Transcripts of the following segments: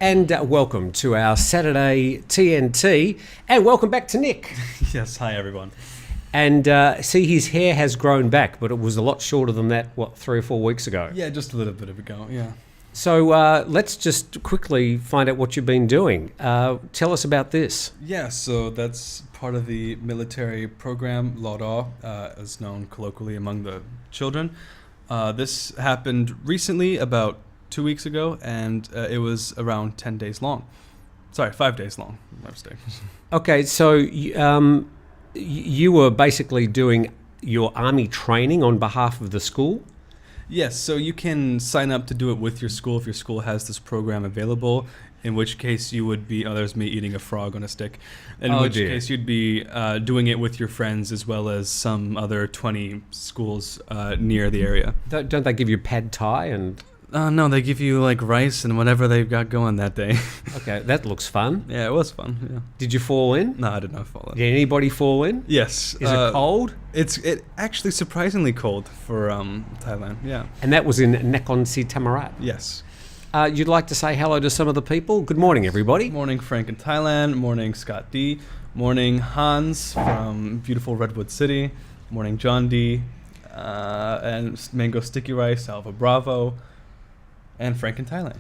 And welcome to our Saturday TNT, and welcome back to Nick. Yes, hi everyone. And see, his hair has grown back, but it was a lot shorter than that, 3 or 4 weeks ago? Yeah, just a little bit ago, yeah. So let's just quickly find out what you've been doing. Tell us about this. Yeah, so that's part of the military program, Lada, as known colloquially among the children. This happened recently, about 2 weeks ago, and it was around 10 days long. Sorry, 5 days long. My mistake. Okay, so you were basically doing your army training on behalf of the school? Yes, so you can sign up to do it with your school if your school has this program available, in which case you would be, there's me eating a frog on a stick, case you'd be doing it with your friends as well as some other 20 schools near the area. Don't they give you pad thai and... No, they give you like rice and whatever they've got going that day. Okay, that looks fun. Yeah, it was fun. Yeah. Did you fall in? No, I did not fall in. Did anybody fall in? Yes. Is it cold? It's actually surprisingly cold for Thailand. Yeah. And that was in Nakhon Is Thammarat. Yes. You'd like to say hello to some of the people? Good morning, everybody. Morning, Frank in Thailand. Morning, Scott D. Morning, Hans from beautiful Redwood City. Morning, John D. And Mango Sticky Rice, Alva Bravo. And Frank in Thailand.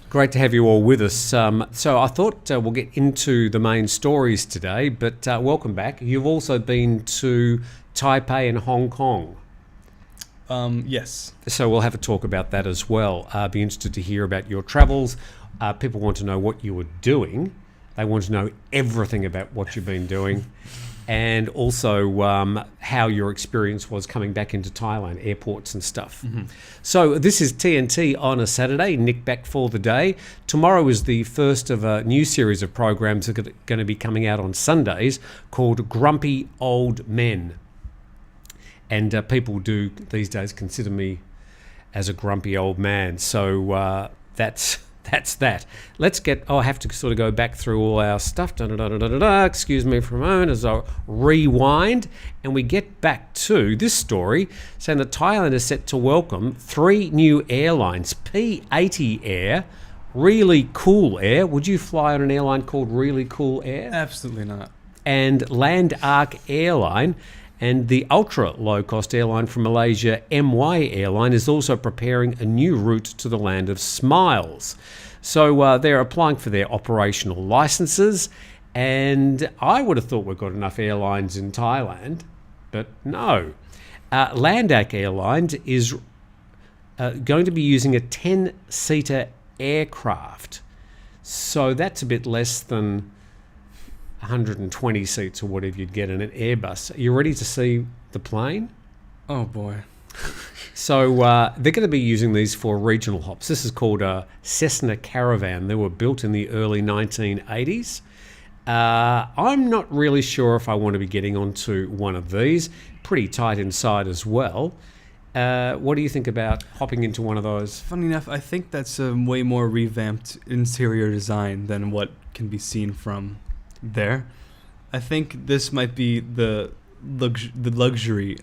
Great to have you all with us. So I thought we'll get into the main stories today, but welcome back. You've also been to Taipei and Hong Kong. Yes. So we'll have a talk about that as well. Be interested to hear about your travels. People want to know what you were doing. They want to know everything about what you've been doing. And also how your experience was coming back into Thailand, airports and stuff. Mm-hmm. So this is TNT on a Saturday, Nick back for the day. Tomorrow is the first of a new series of programs that are going to be coming out on Sundays called Grumpy Old Men. And people do these days consider me as a grumpy old man. So that's that. Let's get... I have to sort of go back through all our stuff. Excuse me for a moment as I rewind. And we get back to this story saying that Thailand is set to welcome 3 new airlines. P80 Air, Really Cool Air. Would you fly on an airline called Really Cool Air? Absolutely not. And Land Arc Airline. And the ultra-low-cost airline from Malaysia, MY Airline, is also preparing a new route to the land of smiles. So they're applying for their operational licenses, and I would have thought we've got enough airlines in Thailand, but no. Land Arc Airlines is going to be using a 10-seater aircraft, so that's a bit less than 120 seats or whatever you'd get in an Airbus. Are you ready to see the plane? Oh boy. So they're going to be using these for regional hops. This is called a Cessna Caravan. They were built in the early 1980s. I'm not really sure if I want to be getting onto one of these. Pretty tight inside as well. What do you think about hopping into one of those? Funny enough, I think that's a way more revamped interior design than what can be seen from there. I think this might be the luxury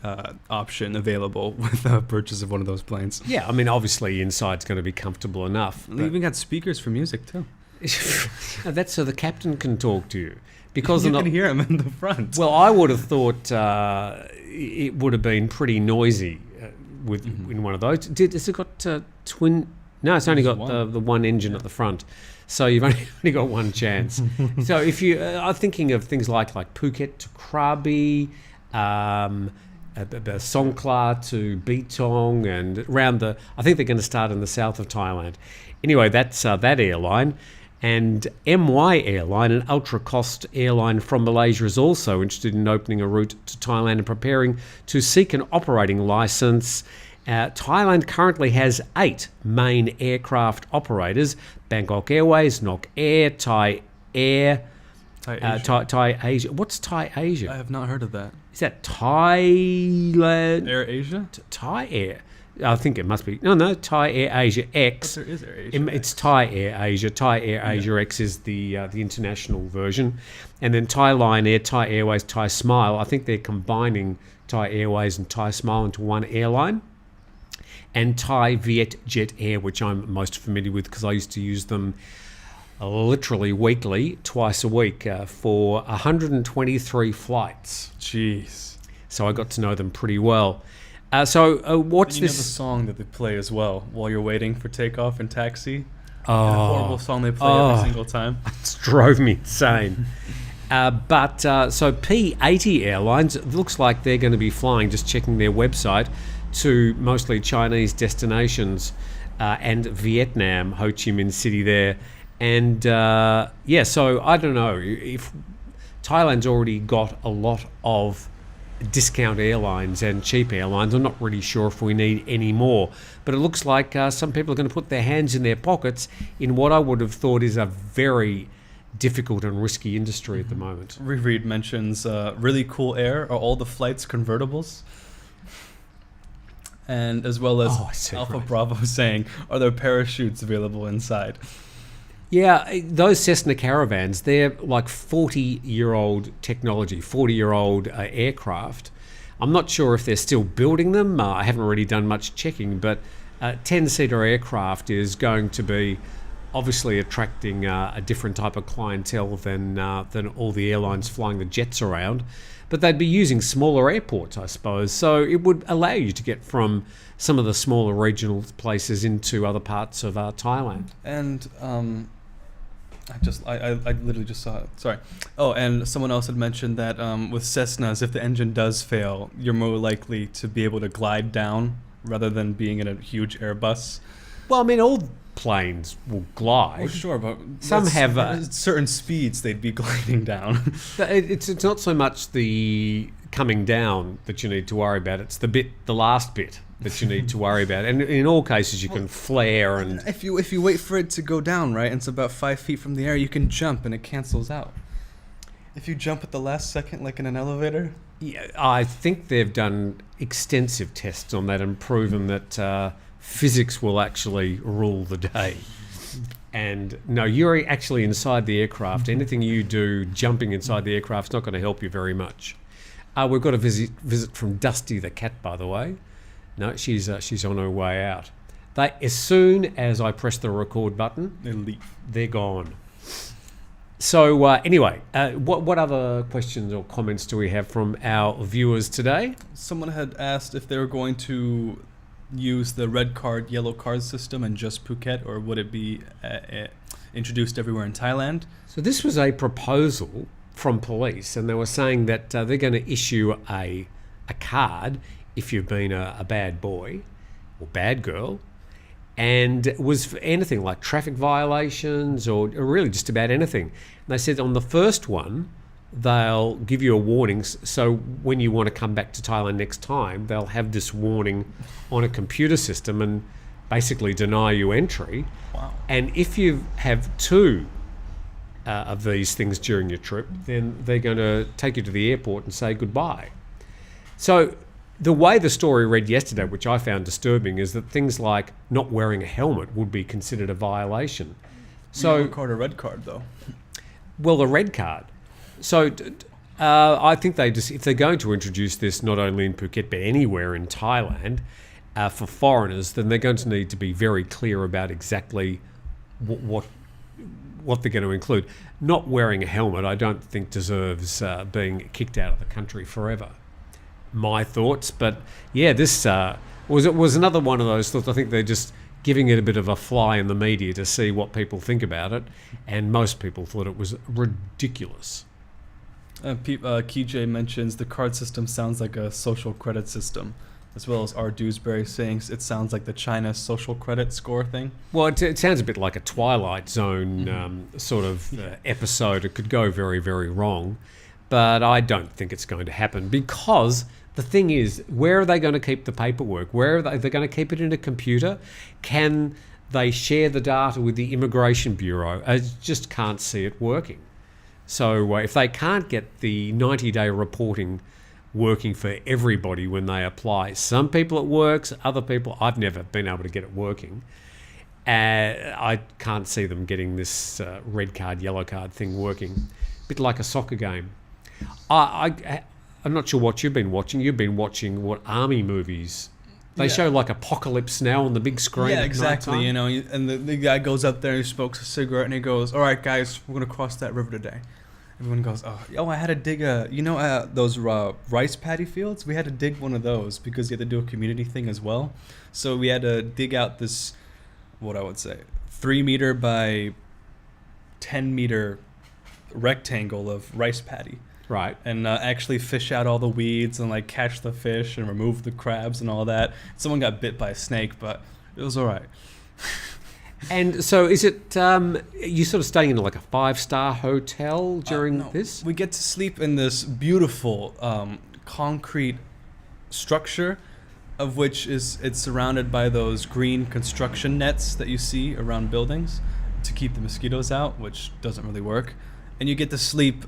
option available with the purchase of one of those planes. Yeah, I mean, obviously inside's going to be comfortable enough. They even got speakers for music too. That's so the captain can talk to you. Because you can hear him in the front. Well, I would have thought it would have been pretty noisy in one of those. Has it got twin? No, it's only got the one engine at the front. So you've only got one chance. So if you are thinking of things like Phuket to Krabi, Songkhla to Betong, and around I think they're going to start in the south of Thailand. Anyway, that's that airline. And MY Airline, an ultra-cost airline from Malaysia, is also interested in opening a route to Thailand and preparing to seek an operating license. Thailand currently has 8 main aircraft operators: Bangkok Airways, Nok Air, Thai Air, Thai Asia. What's Thai Asia? I have not heard of that. Is that Thailand? Air Asia? Thai Air. I think it must be. No, Thai Air Asia X. But there is Air Asia It's Thai Air Asia. Thai Air Asia X is the international version. And then Thai Line Air, Thai Airways, Thai Smile. I think they're combining Thai Airways and Thai Smile into one airline. And Thai Viet Jet Air, which I'm most familiar with because I used to use them literally weekly, twice a week, for 123 flights. Jeez. So I got to know them pretty well. What's you this? know the song that they play as well while you're waiting for takeoff in Taxi? Oh, and a horrible song they play every single time. It drove me insane. So P80 Airlines, it looks like they're going to be flying, just checking their website, to mostly Chinese destinations and Vietnam, Ho Chi Minh City there. And so I don't know if Thailand's already got a lot of discount airlines and cheap airlines. I'm not really sure if we need any more, but it looks like some people are going to put their hands in their pockets in what I would have thought is a very difficult and risky industry at the moment. Reread mentions really cool air. Are all the flights convertibles? And as well as Alpha Bravo saying, are there parachutes available inside? Yeah, those Cessna Caravans, they're like 40-year-old technology, 40-year-old aircraft. I'm not sure if they're still building them. I haven't really done much checking, but 10-seater aircraft is going to be obviously attracting a different type of clientele than all the airlines flying the jets around. But they'd be using smaller airports, I suppose. So it would allow you to get from some of the smaller regional places into other parts of Thailand. And I literally just saw it. Sorry. Oh, and someone else had mentioned that with Cessnas, if the engine does fail, you're more likely to be able to glide down rather than being in a huge Airbus. Well, I mean, all planes will glide. Oh, sure, but some have at certain speeds they'd be gliding down. It's not so much the coming down that you need to worry about. It's the last bit that you need to worry about. And in all cases, you can flare and. If you wait for it to go down, right, and it's about 5 feet from the air, you can jump and it cancels out. If you jump at the last second, like in an elevator. Yeah, I think they've done extensive tests on that and proven that physics will actually rule the day. And no, you're actually inside the aircraft. Anything you do jumping inside the aircraft is not going to help you very much. We've got a visit from Dusty the cat, by the way. No, she's on her way out. As soon as I press the record button, they leave. They're gone. So anyway, what other questions or comments do we have from our viewers today? Someone had asked if they were going to use the red card, yellow card system in just Phuket, or would it be introduced everywhere in Thailand? So this was a proposal from police, and they were saying that they're going to issue a card if you've been a bad boy or bad girl, and it was for anything like traffic violations or really just about anything. And they said on the first one, they'll give you a warning, so when you want to come back to Thailand next time, they'll have this warning on a computer system and basically deny you entry. Wow. And if you have two of these things during your trip, then they're going to take you to the airport and say goodbye. So the way the story read yesterday, which I found disturbing, is that things like not wearing a helmet would be considered a violation. So yellow card or red card, though? Well, the red card. So I think if they're going to introduce this not only in Phuket but anywhere in Thailand for foreigners, then they're going to need to be very clear about exactly what they're going to include. Not wearing a helmet, I don't think deserves being kicked out of the country forever. My thoughts, but yeah, this was another one of those thoughts. I think they're just giving it a bit of a fly in the media to see what people think about it, and most people thought it was ridiculous. KJ mentions the card system sounds like a social credit system, as well as R. Dewsbury saying it sounds like the China social credit score thing. Well, it sounds a bit like a Twilight Zone sort of episode. It could go very, very wrong, but I don't think it's going to happen because the thing is, where are they going to keep the paperwork? Where are they going to keep it in a computer? Can they share the data with the Immigration Bureau? I just can't see it working. So if they can't get the 90-day reporting working for everybody when they apply, some people it works, other people, I've never been able to get it working. I can't see them getting this red card, yellow card thing working. A bit like a soccer game. I'm not sure what you've been watching. You've been watching what army movies They show like Apocalypse Now on the big screen. Yeah, exactly. You know, and the guy goes up there and he smokes a cigarette and he goes, "All right, guys, we're gonna cross that river today." Everyone goes, "Oh, I had to dig those rice paddy fields. We had to dig one of those because you had to do a community thing as well. So we had to dig out this, what I would say, 3 meter by 10 meter rectangle of rice paddy." Right. And actually fish out all the weeds and like catch the fish and remove the crabs and all that. Someone got bit by a snake, but it was all right. And so is it, you sort of staying in like a 5-star hotel during this? We get to sleep in this beautiful concrete structure, of which it's surrounded by those green construction nets that you see around buildings to keep the mosquitoes out, which doesn't really work. And you get to sleep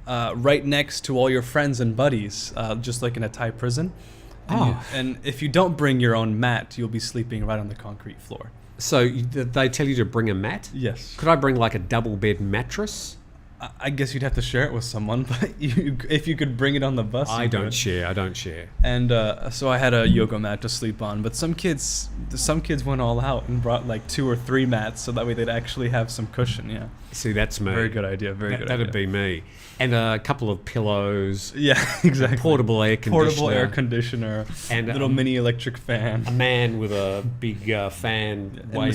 right next to all your friends and buddies, just like in a Thai prison. And if you don't bring your own mat, you'll be sleeping right on the concrete floor. So they tell you to bring a mat? Yes. Could I bring like a double bed mattress? I guess you'd have to share it with someone, but if you could bring it on the bus. I don't share. And so I had a yoga mat to sleep on, but some kids went all out and brought like 2 or 3 mats so that way they'd actually have some cushion. Yeah. See, that's me. Very good idea. That'd be me. And a couple of pillows. Yeah, exactly. Portable air conditioner. And a little mini electric fan. A man with a big fan waving.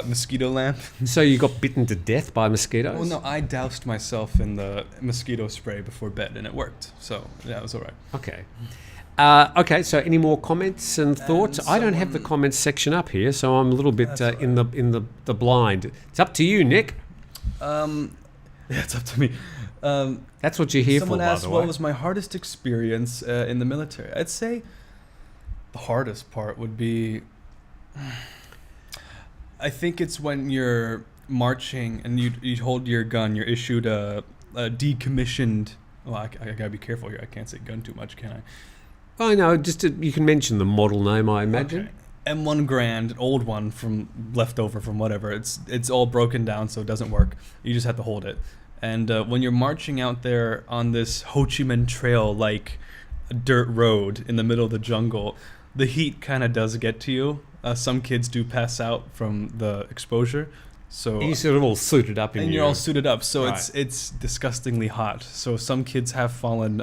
Mosquito lamp. So you got bitten to death by mosquitoes? Well, no, I doused myself in the mosquito spray before bed and it worked. So, yeah, it was all right. Okay. So any more comments and thoughts? I don't have the comments section up here, so I'm a little bit in the blind. It's up to you, Nick. Yeah, it's up to me. That's what you're here for, by the way. Someone asked what was my hardest experience in the military. I'd say the hardest part would be, I think it's when you're marching and you hold your gun. You're issued a decommissioned. Well, I gotta be careful here. I can't say gun too much, can I? I know. You can mention the model name, I imagine. Okay. M1 Grand, an old one from leftover from whatever. It's all broken down, so it doesn't work. You just have to hold it. And when you're marching out there on this Ho Chi Minh Trail, like a dirt road in the middle of the jungle, the heat kind of does get to you. Some kids do pass out from the exposure. So you're sort of all suited up. You're all suited up, so right. It's disgustingly hot. So some kids have fallen,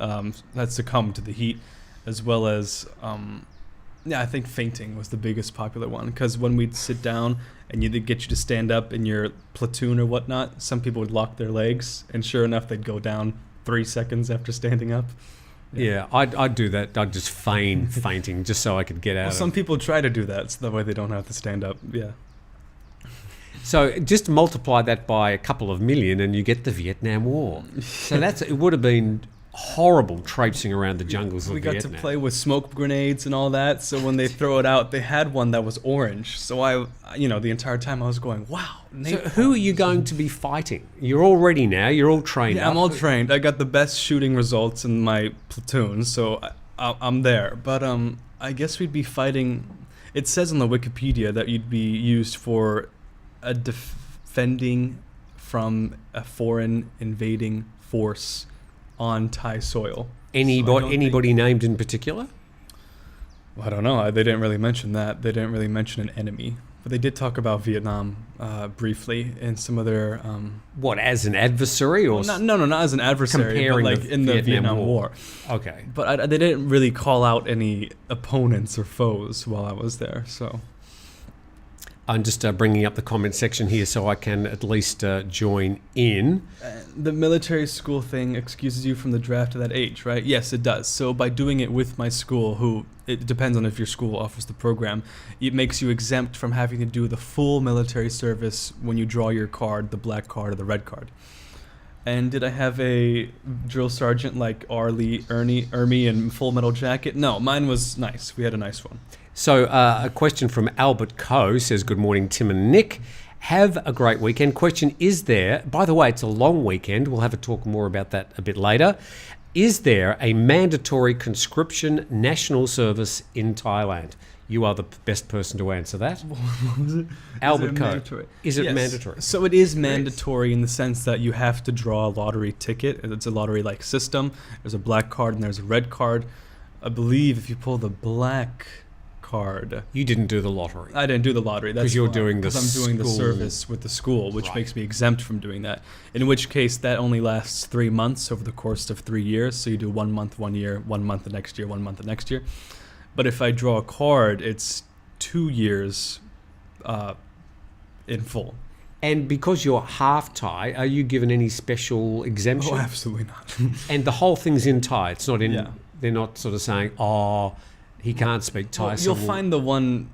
that succumbed to the heat, as well as, I think fainting was the biggest popular one. Because when we'd sit down and they'd get you to stand up in your platoon or whatnot, some people would lock their legs, and sure enough, they'd go down 3 seconds after standing up. Yeah, I'd do that. I'd just feign fainting just so I could get out. Well, some people try to do that, so that way they don't have to stand up. Yeah. So just multiply that by a couple of million, and you get the Vietnam War. So it would have been horrible traipsing around the jungles of Vietnam. We got to play with smoke grenades and all that. So when they throw it out, they had one that was orange. So the entire time I was going, wow. So who are you going to be fighting? You're all ready now. You're all trained. Yeah, I'm all trained. I got the best shooting results in my platoon, so I'm there. But I guess we'd be fighting. It says on the Wikipedia that you'd be used for defending from a foreign invading force on Thai soil. Anybody named in particular? Well, I don't know. They didn't really mention that. They didn't really mention an enemy. But they did talk about Vietnam briefly in some of their... What, as an adversary? Or no, not as an adversary, but like in the Vietnam War. Okay. But they didn't really call out any opponents or foes while I was there, so... I'm just bringing up the comment section here so I can at least join in. The military school thing excuses you from the draft to that age, right? Yes, it does. So by doing it with my school, it depends on if your school offers the program, it makes you exempt from having to do the full military service when you draw your card, the black card or the red card. And did I have a drill sergeant like Ernie in Full Metal Jacket? No, mine was nice. We had a nice one. So a question from Albert Coe says, good morning, Tim and Nick. Have a great weekend. Question, is there, by the way, it's a long weekend. We'll have a talk more about that a bit later. Is there a mandatory conscription national service in Thailand? You are the best person to answer that. What was it? Albert Coe. Is it mandatory? So it is mandatory in the sense that you have to draw a lottery ticket. It's a lottery-like system. There's a black card and there's a red card. I believe if you pull the black card. You didn't do the lottery. I didn't do the lottery. That's because I'm doing the service with the school, which makes me exempt from doing that. In which case, that only lasts 3 months over the course of 3 years. So you do 1 month, 1 year, 1 month the next year, 1 month the next year. But if I draw a card, it's 2 years in full. And because you're half Thai, are you given any special exemption? Oh, absolutely not. And the whole thing's in Thai. It's not in. Yeah. They're not sort of saying, "Oh, he can't speak Thai." Well, you'll find the one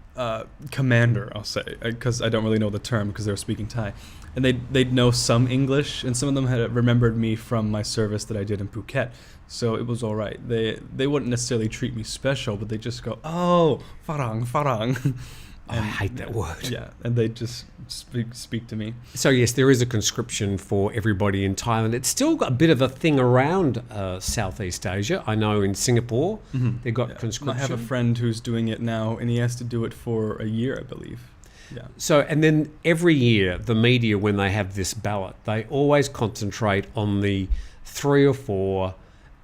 commander, I'll say, because I don't really know the term because they were speaking Thai, and they'd know some English, and some of them had remembered me from my service that I did in Phuket, so it was all right. They wouldn't necessarily treat me special, but they just go, "Oh, farang." I hate that word. Yeah, and they just speak to me. So yes, there is a conscription for everybody in Thailand. It's still got a bit of a thing around Southeast Asia. I know in Singapore they've got conscription. I have a friend who's doing it now, and he has to do it for a year, I believe. Yeah. So, and then every year, the media, when they have this ballot, they always concentrate on the 3 or 4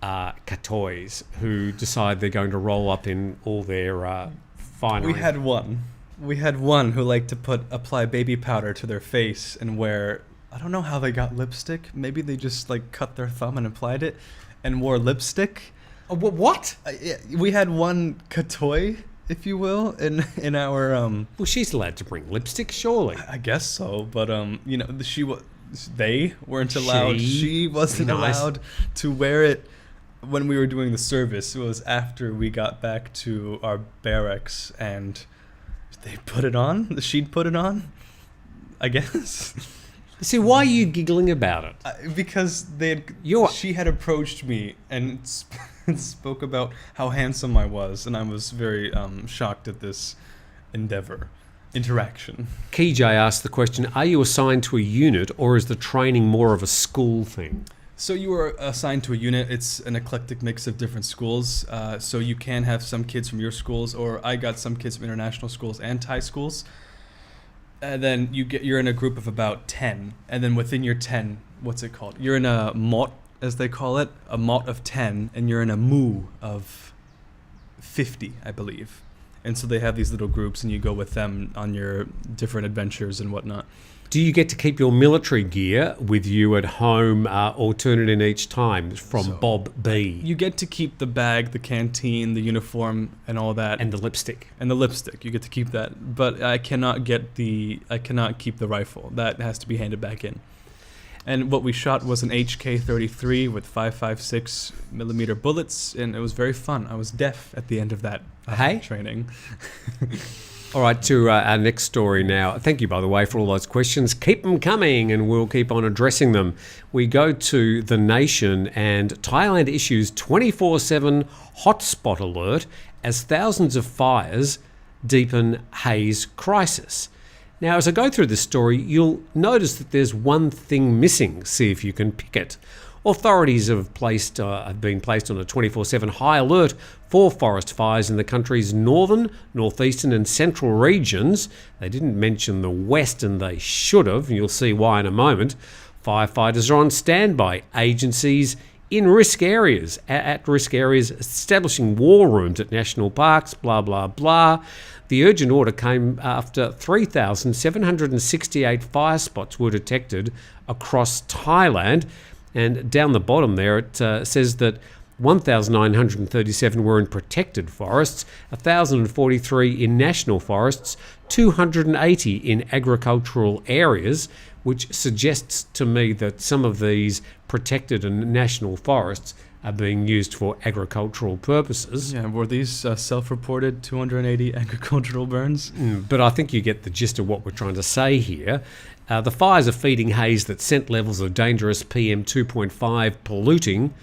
katois who decide they're going to roll up in all their finery. We had one who liked to apply baby powder to their face and wear, I don't know how they got lipstick. Maybe they just cut their thumb and applied it and wore lipstick. What? We had one katoi, if you will, in our Well, she's allowed to bring lipstick, surely. I guess so, but they weren't allowed. She wasn't allowed to wear it when we were doing the service. It was after we got back to our barracks, and they put it on. She'd put it on, I guess. See, why are you giggling about it? Because she had approached me and spoke about how handsome I was, and I was very shocked at this interaction. KJ asked the question, are you assigned to a unit, or is the training more of a school thing? So you were assigned to a unit. It's an eclectic mix of different schools. So you can have some kids from your schools, or I got some kids from international schools and Thai schools. And then you're in a group of about 10. And then within your 10, what's it called? You're in a mot, as they call it, a mot of 10, and you're in a mu of 50, I believe. And so they have these little groups, and you go with them on your different adventures and whatnot. Do you get to keep your military gear with you at home, or turn it in each time from Bob B? You get to keep the bag, the canteen, the uniform, and all that. And the lipstick. You get to keep that. But I cannot keep the rifle. That has to be handed back in. And what we shot was an HK-33 with 5.56 millimeter bullets, and it was very fun. I was deaf at the end of that training. All right, to our next story now. Thank you, by the way, for all those questions. Keep them coming, and we'll keep on addressing them. We go to The Nation, and Thailand issues 24/7 hotspot alert as thousands of fires deepen haze crisis. Now, as I go through this story, you'll notice that there's one thing missing. See if you can pick it. Authorities have been placed on a 24/7 high alert for forest fires in the country's northern, northeastern and central regions. They didn't mention the west, and they should have. You'll see why in a moment. Firefighters are on standby. Agencies in risk areas, at risk areas, establishing war rooms at national parks, blah, blah, blah. The urgent order came after 3,768 fire spots were detected across Thailand. And down the bottom there, it says that 1,937 were in protected forests, 1,043 in national forests, 280 in agricultural areas, which suggests to me that some of these protected and national forests are being used for agricultural purposes. Yeah, were these self-reported 280 agricultural burns? But I think you get the gist of what we're trying to say here. The fires are feeding haze that sent levels of dangerous PM 2.5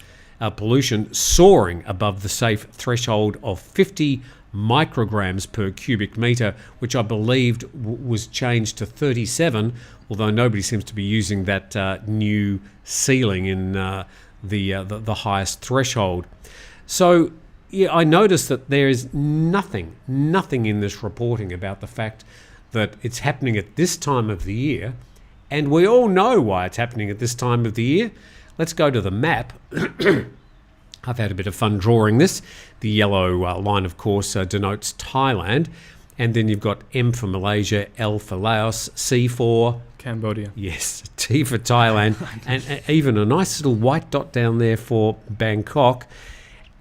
pollution soaring above the safe threshold of 50 micrograms per cubic metre, which I believed was changed to 37, although nobody seems to be using that new ceiling in the highest threshold. So, yeah, I noticed that there is nothing in this reporting about the fact that it's happening at this time of the year, and we all know why it's happening at this time of the year. Let's go to the map. I've had a bit of fun drawing this. The yellow line, of course, denotes Thailand. And then you've got M for Malaysia, L for Laos, C for... Cambodia. Yes, T for Thailand, and even a nice little white dot down there for Bangkok.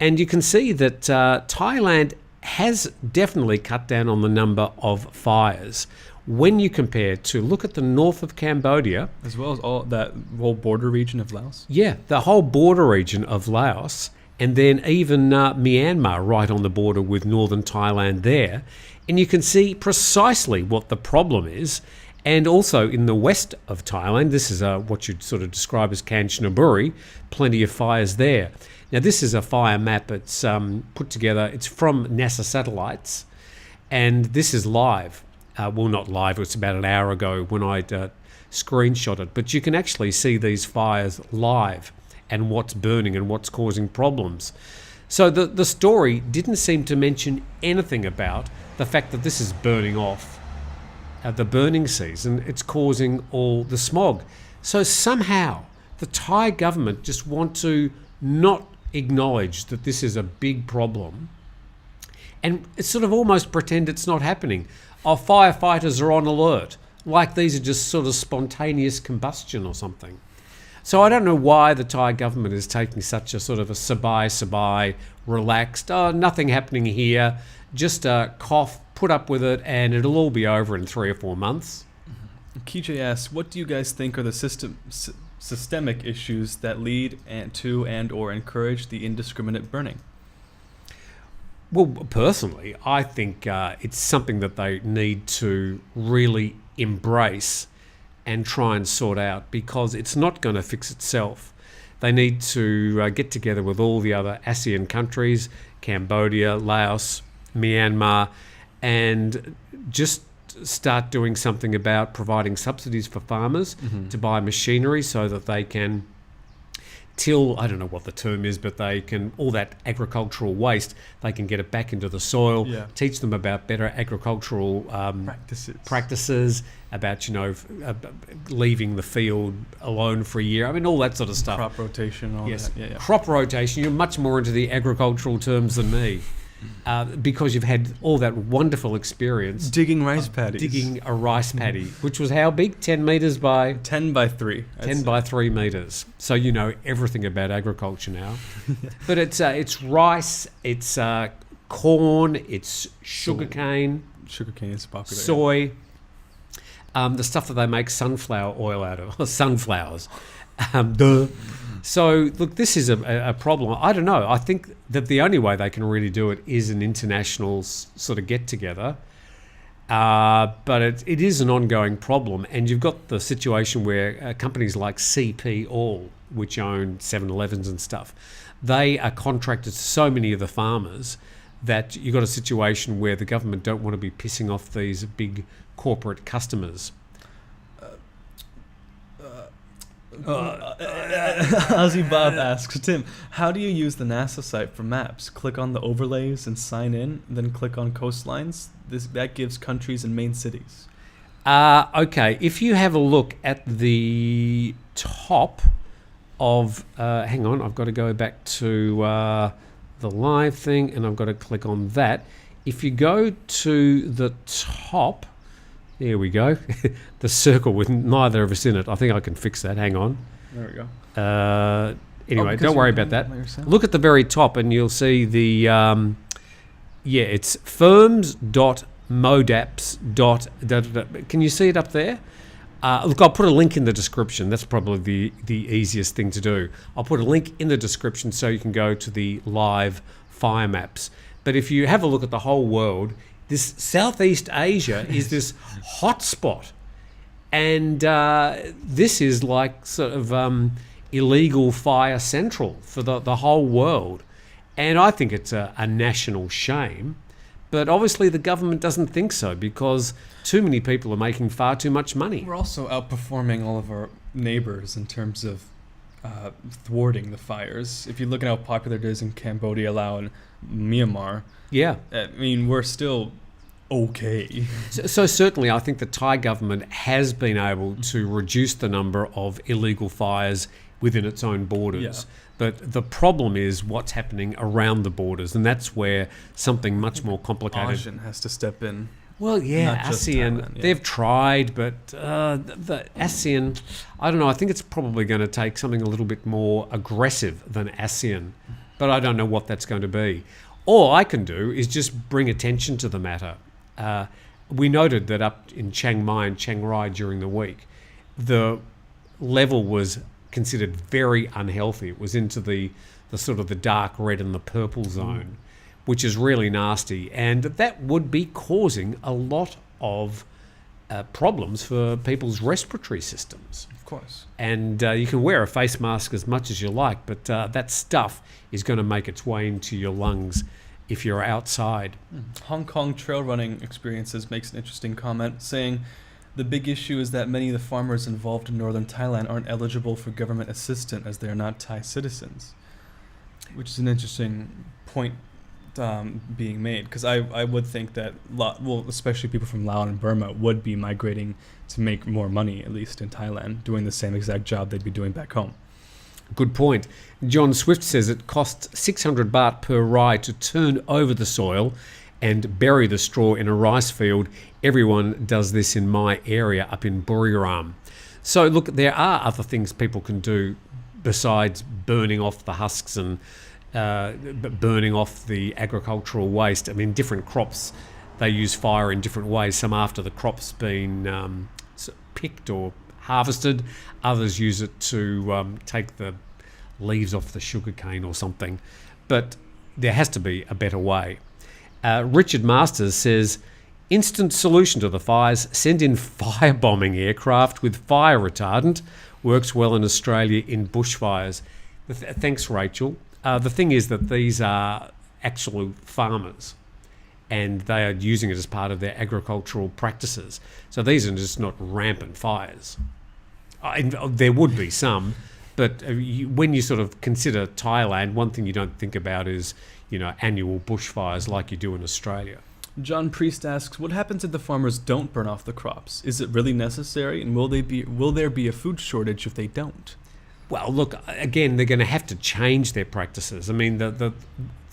And you can see that Thailand has definitely cut down on the number of fires. When you compare to look at the north of Cambodia, as well as all that whole border region of Laos. Yeah, the whole border region of Laos, and then even Myanmar right on the border with northern Thailand there. And you can see precisely what the problem is. And also in the west of Thailand, this is what you'd sort of describe as Kanchanaburi, plenty of fires there. Now, this is a fire map. It's put together. It's from NASA satellites, and this is live. Well, not live. It was about an hour ago when I'd screenshot it. But you can actually see these fires live and what's burning and what's causing problems. So the story didn't seem to mention anything about the fact that this is burning off. The burning season, it's causing all the smog. So somehow the Thai government just want to not acknowledge that this is a big problem and it's sort of almost pretend it's not happening. Our firefighters are on alert, like these are just sort of spontaneous combustion or something. So I don't know why the Thai government is taking such a sort of a sabai, relaxed, nothing happening here, just a cough, put up with it, and it'll all be over in 3 or 4 months. KJ asks, what do you guys think are the systemic issues that lead to and or encourage the indiscriminate burning? Well, personally, I think it's something that they need to really embrace and try and sort out, because it's not going to fix itself. They need to get together with all the other ASEAN countries, Cambodia, Laos, Myanmar, and just start doing something about providing subsidies for farmers to buy machinery so that they can till, I don't know what the term is, but they can, all that agricultural waste, they can get it back into the soil, teach them about better agricultural practices, about, leaving the field alone for a year. I mean, all that sort of stuff. Crop rotation, all that. Yeah. Crop rotation. You're much more into the agricultural terms than me. Because you've had all that wonderful experience digging rice paddies. Digging a rice paddy, which was how big? 10 metres by? 10 by 3. 10 by 3 metres. So you know everything about agriculture now. But it's rice, it's corn, it's sugarcane. Sugarcane is popular. Soy. The stuff that they make sunflower oil out of, or sunflowers. So, look, this is a problem. I don't know. I think that the only way they can really do it is an international sort of get-together. But it is an ongoing problem. And you've got the situation where companies like CP All, which own 7-Elevens and stuff, they are contracted to so many of the farmers that you've got a situation where the government don't want to be pissing off these big corporate customers. Ozzy Bob asks, Tim, how do you use the NASA site for maps? Click on the overlays and sign in, then click on coastlines. That gives countries and main cities. Okay, if you have a look at the top of... hang on, I've got to go back to the live thing, and I've got to click on that. If you go to the top... There we go. The circle with neither of us in it. I think I can fix that. Hang on. There we go. Anyway, don't worry about that. Look at the very top and you'll see the... it's firms.modaps. Can you see it up there? Look, I'll put a link in the description. That's probably the easiest thing to do. I'll put a link in the description so you can go to the live fire maps. But if you have a look at the whole world... This Southeast Asia is this hotspot, and this is like sort of illegal fire central for the whole world. And I think it's a national shame, but obviously the government doesn't think so because too many people are making far too much money. We're also outperforming all of our neighbors in terms of thwarting the fires. If you look at how popular it is in Cambodia, Laos, and Myanmar, I mean, we're still okay. So certainly I think the Thai government has been able to reduce the number of illegal fires within its own borders. But the problem is what's happening around the borders, and that's where something much more complicated. ASEAN has to step in. Well, yeah, Not just ASEAN, Thailand, they've tried, but the ASEAN, I don't know, I think it's probably going to take something a little bit more aggressive than ASEAN, but I don't know what that's going to be. All I can do is just bring attention to the matter. We noted that up in Chiang Mai and Chiang Rai during the week, the level was considered very unhealthy. It was into the sort of the dark red and the purple zone, which is really nasty. And that would be causing a lot of problems for people's respiratory systems. Of course. And you can wear a face mask as much as you like, but that stuff is going to make its way into your lungs if you're outside. Hong Kong trail running experiences makes an interesting comment, saying the big issue is that many of the farmers involved in northern Thailand aren't eligible for government assistance as they are not Thai citizens, which is an interesting point being made, because I would think that, especially people from Laos and Burma would be migrating to make more money, at least in Thailand, doing the same exact job they'd be doing back home. Good point. John Swift says it costs 600 baht per rai to turn over the soil and bury the straw in a rice field. Everyone does this in my area up in Buriram. So look, there are other things people can do besides burning off the husks and burning off the agricultural waste. I mean, different crops, they use fire in different ways. Some after the crop's been picked or harvested. Others use it to take the leaves off the sugarcane or something. But there has to be a better way. Richard Masters says, instant solution to the fires, send in firebombing aircraft with fire retardant. Works well in Australia in bushfires. Thanks, Rachel. The thing is that these are actual farmers and they are using it as part of their agricultural practices. So these are just not rampant fires. There would be some, but when you sort of consider Thailand, one thing you don't think about is, annual bushfires like you do in Australia. John Priest asks, what happens if the farmers don't burn off the crops? Is it really necessary? And will there be a food shortage if they don't? Well, look, again, they're going to have to change their practices. I mean, the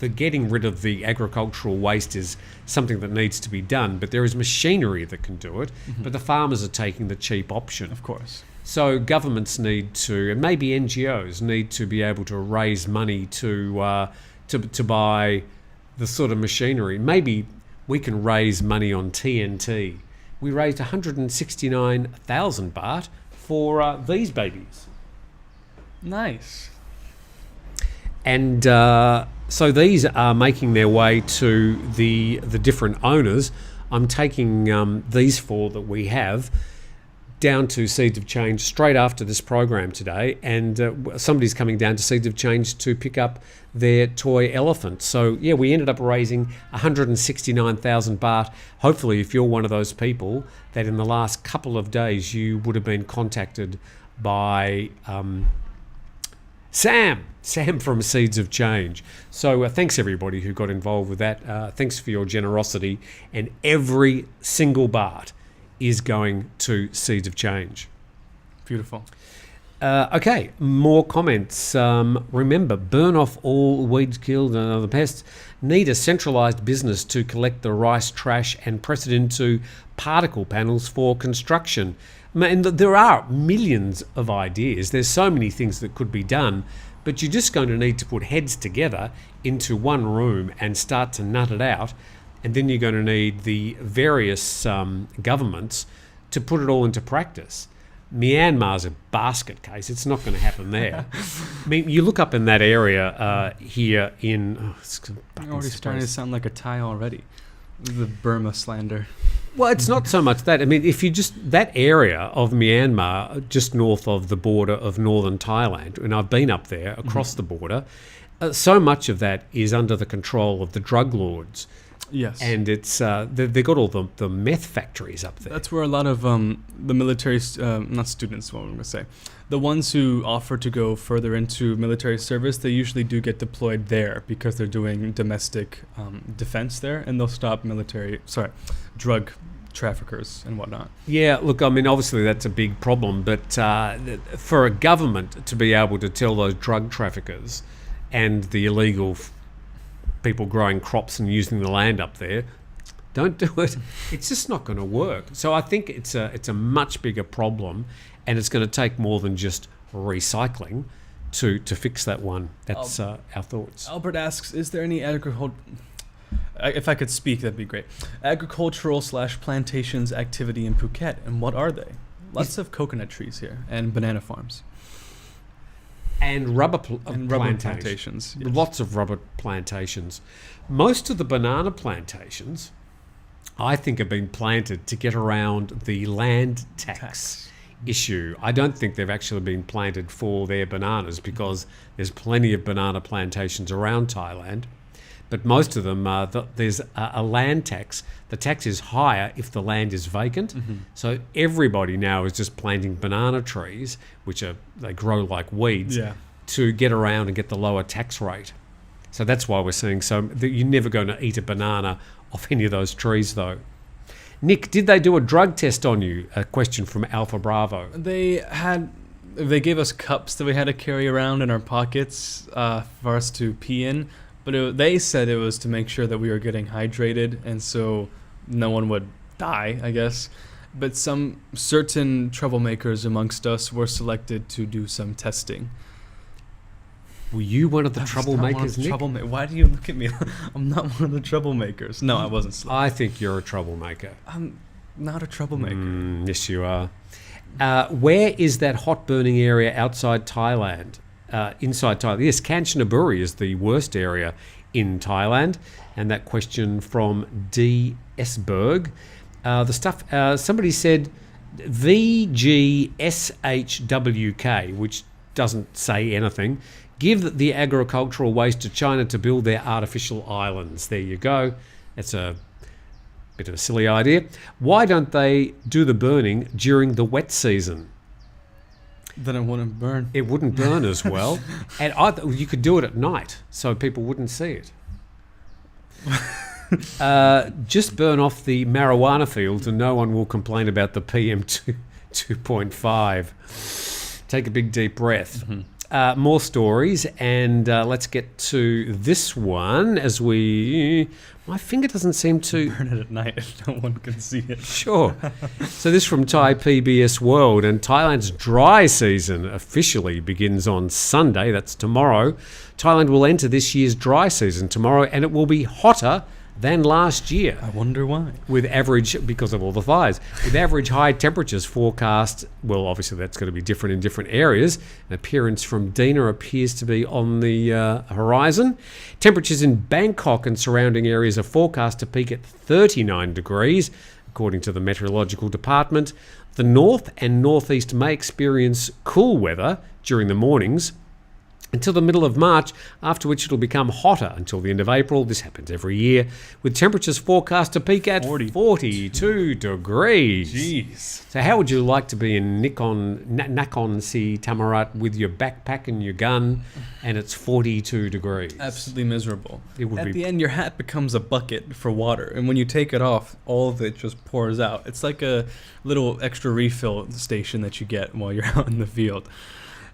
getting rid of the agricultural waste is something that needs to be done, but there is machinery that can do it, but the farmers are taking the cheap option. Of course. So governments need to, and maybe NGOs need to be able to raise money to buy the sort of machinery. Maybe we can raise money on TNT. We raised 169,000 baht for these babies. Nice. And so these are making their way to the different owners. I'm taking these four that we have down to Seeds of Change straight after this program today, and somebody's coming down to Seeds of Change to pick up their toy elephant. So yeah, we ended up raising 169,000 baht. Hopefully, if you're one of those people that in the last couple of days you would have been contacted by Sam from Seeds of Change. So thanks everybody who got involved with that. Thanks for your generosity, and every single baht is going to Seeds of Change. Beautiful. Okay, more comments. Remember, burn off all weeds killed and other pests. Need a centralised business to collect the rice trash and press it into particle panels for construction. And there are millions of ideas. There's so many things that could be done, but you're just going to need to put heads together into one room and start to nut it out. And then you're going to need the various governments to put it all into practice. Myanmar's a basket case. It's not going to happen there. I mean, you look up in that area here in... You're already starting to sound like a Thai already. The Burma slander. Well, it's not so much that. I mean, if you just... That area of Myanmar, just north of the border of northern Thailand, and I've been up there across the border, so much of that is under the control of the drug lords. Yes. And it's they've got all the meth factories up there. That's where a lot of the military, not students, what I'm going to say, the ones who offer to go further into military service, they usually do get deployed there because they're doing domestic defense there, and they'll stop drug traffickers and whatnot. Yeah, look, I mean, obviously that's a big problem, but for a government to be able to tell those drug traffickers and the illegal people growing crops and using the land up there, don't do it, it's just not going to work. So I think it's a much bigger problem, and it's going to take more than just recycling to fix that one. That's our thoughts. Albert asks, is there any if I could speak, that'd be great. Agricultural/plantations activity in Phuket, and what are they? Lots of coconut trees here and banana farms. And rubber plantations. Yes. Lots of rubber plantations. Most of the banana plantations, I think, have been planted to get around the land tax issue. I don't think they've actually been planted for their bananas, because there's plenty of banana plantations around Thailand. But most of them, there's a land tax. The tax is higher if the land is vacant. Mm-hmm. So everybody now is just planting banana trees, they grow like weeds, to get around and get the lower tax rate. So that's why we're seeing you're never going to eat a banana off any of those trees, though. Nick, did they do a drug test on you? A question from Alpha Bravo. They gave us cups that we had to carry around in our pockets for us to pee in. But they said it was to make sure that we were getting hydrated, and so no one would die, I guess. But some certain troublemakers amongst us were selected to do some testing. Were you one of the troublemakers, Nick? Why do you look at me? I'm not one of the troublemakers. No, I wasn't selected. I think you're a troublemaker. I'm not a troublemaker. Yes, you are. Where is that hot burning area outside Thailand? Inside Thailand. Yes, Kanchanaburi is the worst area in Thailand. And that question from D. Esberg. Somebody said VGSHWK, which doesn't say anything. Give the agricultural waste to China to build their artificial islands. There you go. That's a bit of a silly idea. Why don't they do the burning during the wet season? Then it wouldn't burn. It wouldn't burn as well. And you could do it at night so people wouldn't see it. Just burn off the marijuana fields and no one will complain about the PM 2.5. Take a big deep breath. Mm-hmm. More stories, and let's get to this one as my finger doesn't seem to... Burn it at night if no one can see it. Sure. So this from Thai PBS World, and Thailand's dry season officially begins on Sunday. That's tomorrow. Thailand will enter this year's dry season tomorrow, and it will be hotter than last year. I wonder why. Because of all the fires. With average high temperatures forecast, well, obviously that's going to be different in different areas. An appearance from Dina appears to be on the horizon. Temperatures in Bangkok and surrounding areas are forecast to peak at 39 degrees, according to the Meteorological Department. The north and northeast may experience cool weather during the mornings until the middle of March, after which it'll become hotter until the end of April. This happens every year, with temperatures forecast to peak at 42 degrees. Jeez. So how would you like to be in Nakhon Is Thammarat with your backpack and your gun, and it's 42 degrees? Absolutely miserable. It would At the end, your hat becomes a bucket for water, and when you take it off, all of it just pours out. It's like a little extra refill station that you get while you're out in the field.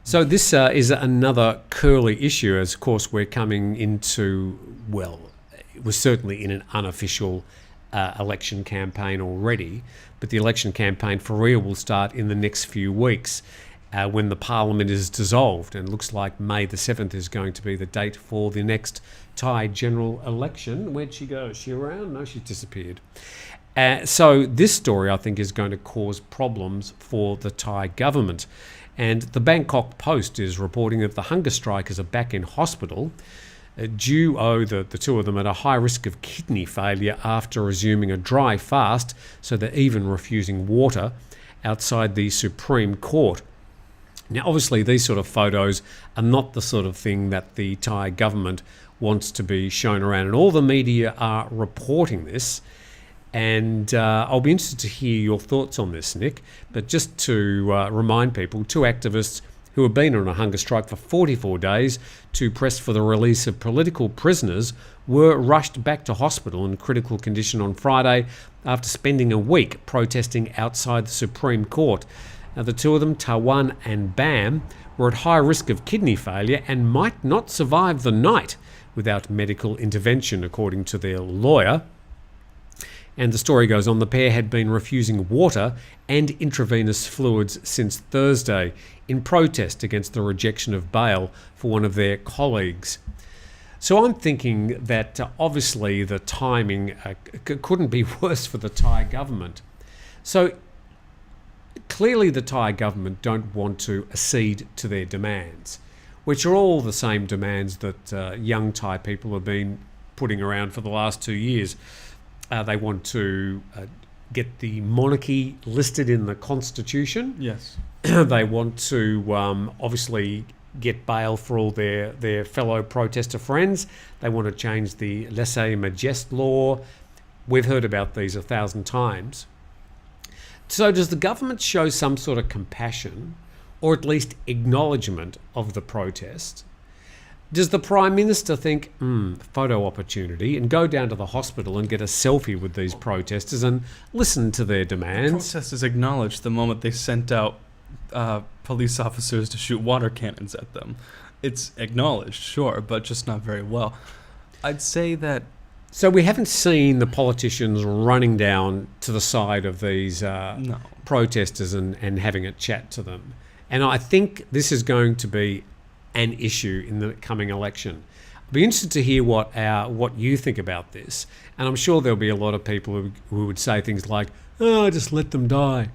So this is another curly issue, as of course we're coming into, well, we're certainly in an unofficial election campaign already, but the election campaign for real will start in the next few weeks when the parliament is dissolved, and looks like May the 7th is going to be the date for the next Thai general election. Where'd she go? Is she around? No, she's disappeared. So this story, I think, is going to cause problems for the Thai government. And the Bangkok Post is reporting that the hunger strikers are back in hospital. The two of them, at a high risk of kidney failure after resuming a dry fast, so they're even refusing water outside the Supreme Court. Now, obviously, these sort of photos are not the sort of thing that the Thai government wants to be shown around, and all the media are reporting this. And I'll be interested to hear your thoughts on this, Nick. But just to remind people, two activists who have been on a hunger strike for 44 days to press for the release of political prisoners, were rushed back to hospital in critical condition on Friday after spending a week protesting outside the Supreme Court. Now, the two of them, Tawan and Bam, were at high risk of kidney failure and might not survive the night without medical intervention, according to their lawyer. And the story goes on, the pair had been refusing water and intravenous fluids since Thursday in protest against the rejection of bail for one of their colleagues. So I'm thinking that obviously the timing couldn't be worse for the Thai government. So clearly the Thai government don't want to accede to their demands, which are all the same demands that young Thai people have been putting around for the last 2 years. They want to get the monarchy listed in the constitution. Yes. They want to obviously get bail for all their fellow protester friends. They want to change the lèse-majesté law. We've heard about these 1,000 times. So does the government show some sort of compassion or at least acknowledgement of the protest? Does the Prime Minister think, photo opportunity, and go down to the hospital and get a selfie with these protesters and listen to their demands? Protesters acknowledged the moment they sent out police officers to shoot water cannons at them. It's acknowledged, sure, but just not very well. I'd say that... So we haven't seen the politicians running down to the side of these protesters and having a chat to them. And I think this is going to be an issue in the coming election. I'd be interested to hear what you think about this. And I'm sure there'll be a lot of people who would say things like, oh, just let them die,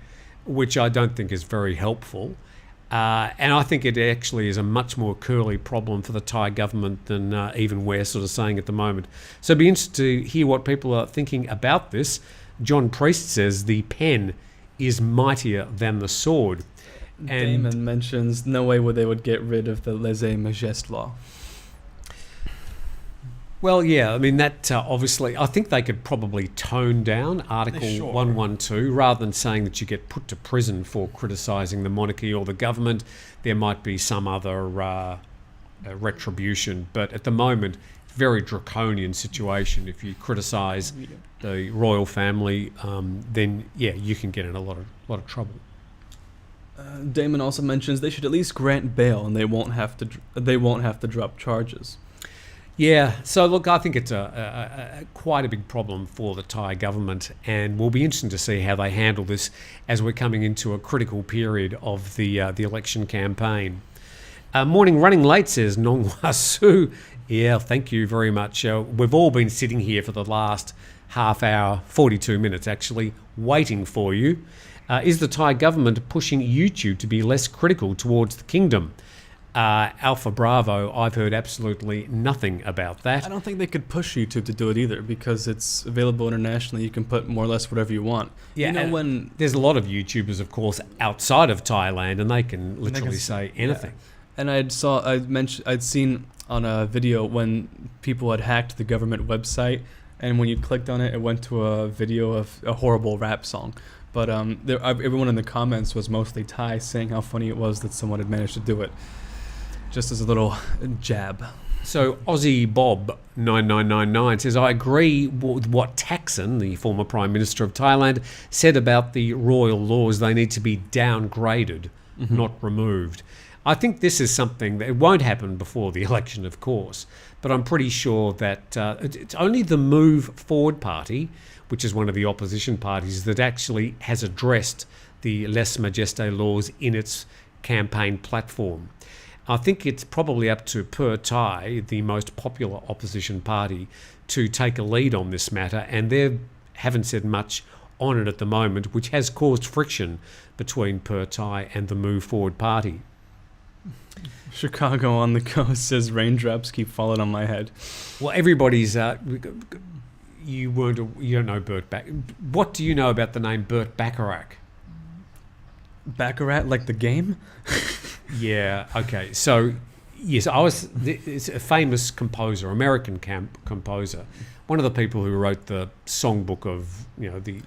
which I don't think is very helpful. And I think it actually is a much more curly problem for the Thai government than even we're sort of saying at the moment. So it'd be interested to hear what people are thinking about this. John Priest says the pen is mightier than the sword. And Damon mentions no way they would get rid of the lèse-majesté law. Well, yeah, I mean, that obviously, I think they could probably tone down Article 112 rather than saying that you get put to prison for criticising the monarchy or the government. There might be some other retribution, but at the moment, very draconian situation. If you criticise the royal family, then yeah, you can get in a lot of trouble. Damon also mentions they should at least grant bail, and they won't have to drop charges. Yeah, so look, I think it's quite a big problem for the Thai government, and will be interesting to see how they handle this as we're coming into a critical period of the election campaign. Morning running late, says Nongwa Su. Yeah, thank you very much. We've all been sitting here for the last half hour, 42 minutes actually, waiting for you. Is the Thai government pushing YouTube to be less critical towards the kingdom? Alpha Bravo, I've heard absolutely nothing about that. I don't think they could push YouTube to do it either because it's available internationally. You can put more or less whatever you want. Yeah, you know, when there's a lot of YouTubers, of course, outside of Thailand, and they can literally say anything. Yeah. And I'd seen on a video when people had hacked the government website, and when you clicked on it, it went to a video of a horrible rap song. But everyone in the comments was mostly Thai, saying how funny it was that someone had managed to do it. Just as a little jab. So Aussie Bob 9999 says, I agree with what Thaksin, the former Prime Minister of Thailand, said about the royal laws. They need to be downgraded, not removed. I think this is something that it won't happen before the election, of course, but I'm pretty sure that it's only the Move Forward Party, which is one of the opposition parties, that actually has addressed the lèse-majesté laws in its campaign platform. I think it's probably up to Pheu Thai, the most popular opposition party, to take a lead on this matter, and they haven't said much on it at the moment, which has caused friction between Pheu Thai and the Move Forward Party. Chicago on the coast says raindrops keep falling on my head. Well, everybody's... you don't know Burt Bacharach. What do you know about the name Burt Bacharach? Baccarat, like the game? Yeah, okay. So, yes, it's a famous composer, American composer. one of the people who wrote the songbook of, the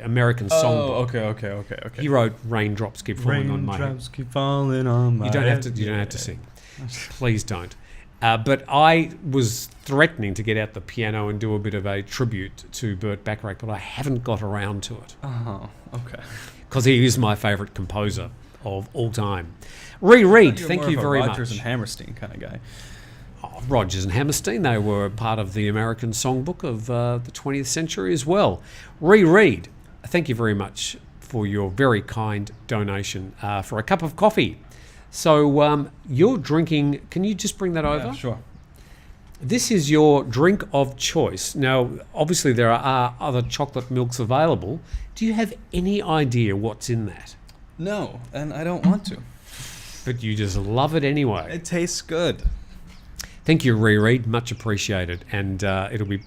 American songbook. Okay. He wrote "Raindrops Keep Falling on My Head." Raindrops keep falling on my head. You don't have to sing. Please don't. But I was threatening to get out the piano and do a bit of a tribute to Burt Bacharach, but I haven't got around to it. Oh, okay. Because he is my favourite composer of all time. Reed, thank you very much. Rodgers and Hammerstein kind of guy. Oh, Rodgers and Hammerstein, they were part of the American songbook of the 20th century as well. Reed, thank you very much for your very kind donation for a cup of coffee. So you're drinking, can you just bring that over? Yeah, sure. This is your drink of choice. Now, obviously there are other chocolate milks available. Do you have any idea what's in that? No, and I don't want to. But you just love it anyway. It tastes good. Thank you, Reed. Much appreciated. And it'll be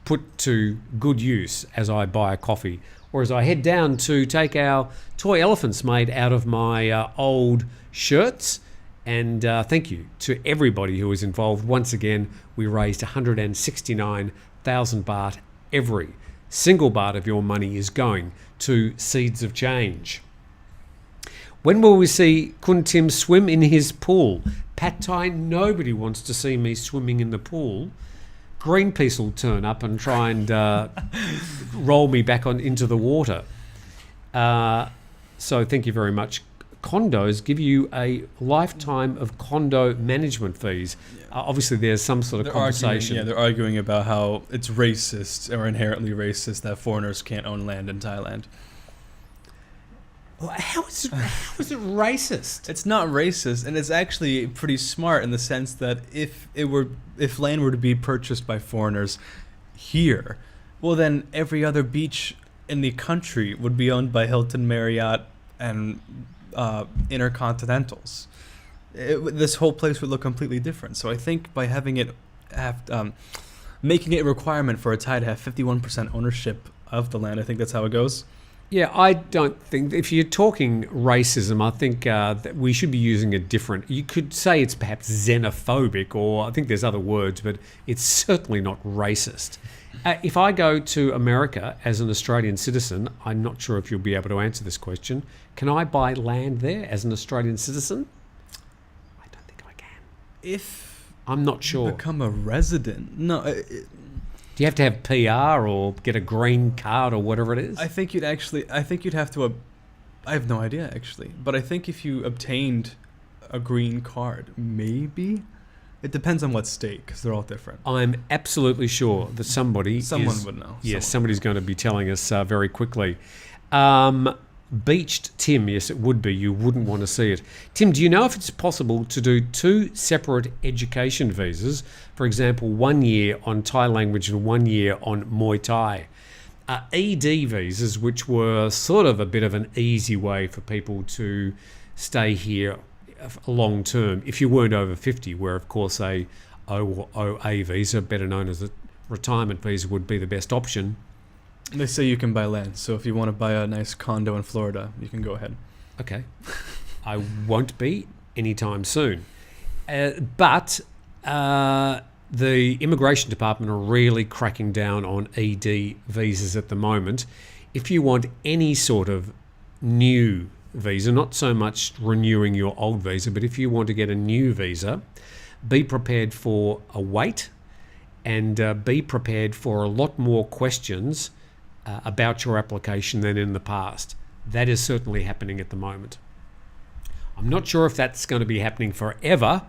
put to good use as I buy a coffee or as I head down to take our toy elephants made out of my old shirts. And thank you to everybody who was involved. Once again, we raised 169,000 baht. Every single baht of your money is going to Seeds of Change. When will we see Kun Tim swim in his pool? Pad Thai, nobody wants to see me swimming in the pool. Greenpeace will turn up and try and roll me back into the water. So thank you very much. Condos give you a lifetime of condo management fees. Obviously, there's some sort of conversation. They're arguing about how it's racist or inherently racist that foreigners can't own land in Thailand. Well, how is it racist? It's not racist, and it's actually pretty smart in the sense that if land were to be purchased by foreigners here, well then every other beach in the country would be owned by Hilton, Marriott, and Intercontinentals. This whole place would look completely different. So I think by having it making it a requirement for a Thai to have 51% ownership of the land, I think that's how it goes. Yeah, I don't think, if you're talking racism, I think that we should be using a different, you could say it's perhaps xenophobic, or I think there's other words, but it's certainly not racist. If I go to America as an Australian citizen, I'm not sure if you'll be able to answer this question. Can I buy land there as an Australian citizen? I don't think I can. I'm not sure. Become a resident? No. Do you have to have PR or get a green card or whatever it is? I think you'd have to, I have no idea actually, but I think if you obtained a green card, maybe? It depends on what state, because they're all different. I'm absolutely sure that someone would know. Yes, somebody's going to be telling us very quickly. Beached Tim, yes, it would be. You wouldn't want to see it. Tim, do you know if it's possible to do 2 separate education visas? For example, 1 year on Thai language and 1 year on Muay Thai. ED visas, which were sort of a bit of an easy way for people to stay here long term, if you weren't over 50, where of course a OA visa, better known as a retirement visa, would be the best option. They say you can buy land, so if you want to buy a nice condo in Florida, you can go ahead. Okay. I won't be anytime soon. But the Immigration Department are really cracking down on ED visas at the moment. If you want any sort of new visa, not so much renewing your old visa, but if you want to get a new visa, be prepared for a wait and be prepared for a lot more questions about your application than in the past. That is certainly happening at the moment. I'm not sure if that's going to be happening forever,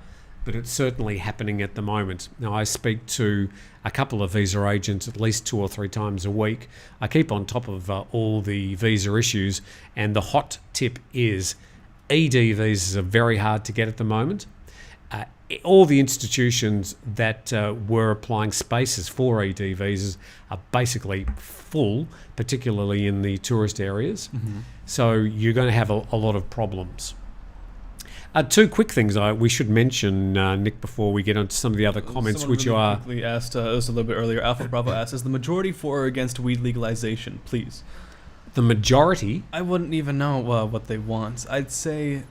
but it's certainly happening at the moment. Now, I speak to a couple of visa agents at least 2 or 3 times a week. I keep on top of all the visa issues, and the hot tip is ED visas are very hard to get at the moment. All the institutions that were applying spaces for ED visas are basically full, particularly in the tourist areas. Mm-hmm. So you're going to have a lot of problems. 2 quick things we should mention, Nick, before we get on to some of the other comments, Someone which really are... quickly asked, it was a little bit earlier, Alpha Bravo asked, is the majority for or against weed legalization, please? The majority? I wouldn't even know what they want. I'd say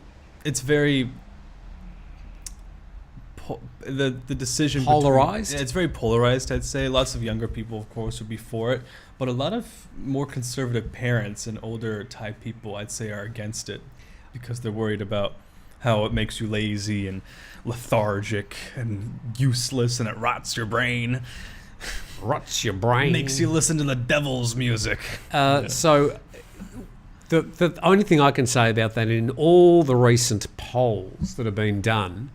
it's very the decision polarized. It's very polarized, I'd say. Lots of younger people, of course, would be for it, but a lot of more conservative parents and older Thai people, I'd say, are against it because they're worried about how it makes you lazy and lethargic and useless, and it rots your brain. Rots your brain. Makes you listen to the devil's music. So the only thing I can say about that, in all the recent polls that have been done,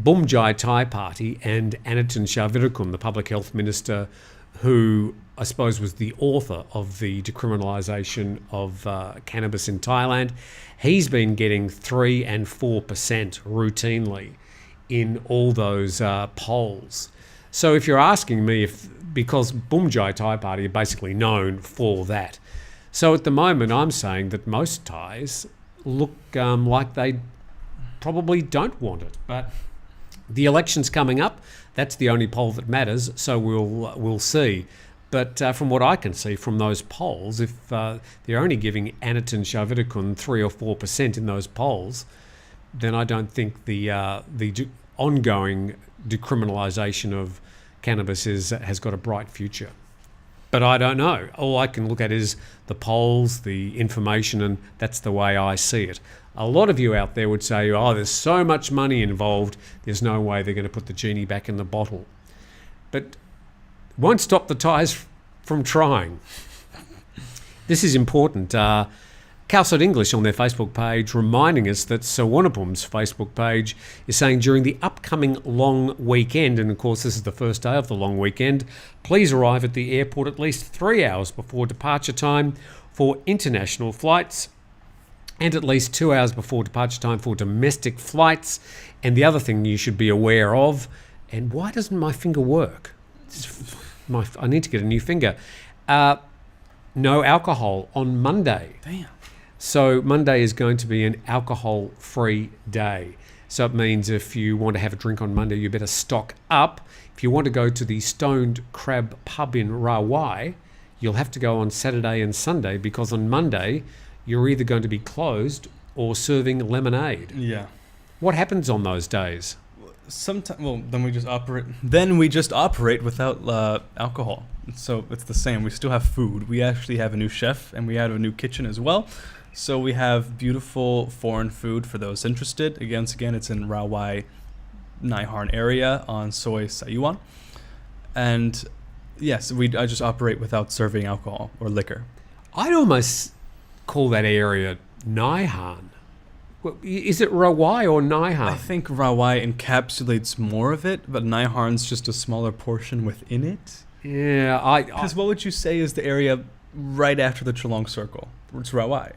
Bumjai Thai Party and Anatin Sharvirakun, the public health minister, who I suppose was the author of the decriminalisation of cannabis in Thailand, he's been getting 3 and 4% routinely in all those polls. So if you're asking me, because Bumjai Thai Party are basically known for that. So at the moment, I'm saying that most Thais look like they probably don't want it. But the election's coming up. That's the only poll that matters. So we'll see. But from what I can see from those polls, if they're only giving Anatin Sharvirakun 3 or 4% in those polls, then I don't think the ongoing decriminalisation of cannabis has got a bright future. But I don't know. All I can look at is the polls, the information, and that's the way I see it. A lot of you out there would say, oh, there's so much money involved, there's no way they're going to put the genie back in the bottle. But won't stop the Thais from trying. This is important. Kalsot English on their Facebook page reminding us that Suvarnabhum's Facebook page is saying during the upcoming long weekend, and of course this is the first day of the long weekend, please arrive at the airport at least 3 hours before departure time for international flights and at least 2 hours before departure time for domestic flights. And the other thing you should be aware of, and why doesn't my finger work? I need to get a new finger. No alcohol on Monday. Damn. So Monday is going to be an alcohol-free day. So it means if you want to have a drink on Monday, you better stock up. If you want to go to the Stoned Crab pub in Rawai, you'll have to go on Saturday and Sunday, because on Monday you're either going to be closed or serving lemonade. Yeah. What happens on those days? Then we just operate without alcohol. So it's the same. We still have food. We actually have a new chef, and we have a new kitchen as well. So we have beautiful foreign food for those interested. Again, it's in Rawai, Naiharn area on Soi Sayuan. And yes, I just operate without serving alcohol or liquor. I'd almost call that area Naiharn. Is it Rawai or Naiharn? I think Rawai encapsulates more of it, but Naiharn's just a smaller portion within it. Yeah, because what would you say is the area right after the Chalong Circle? It's Rawai.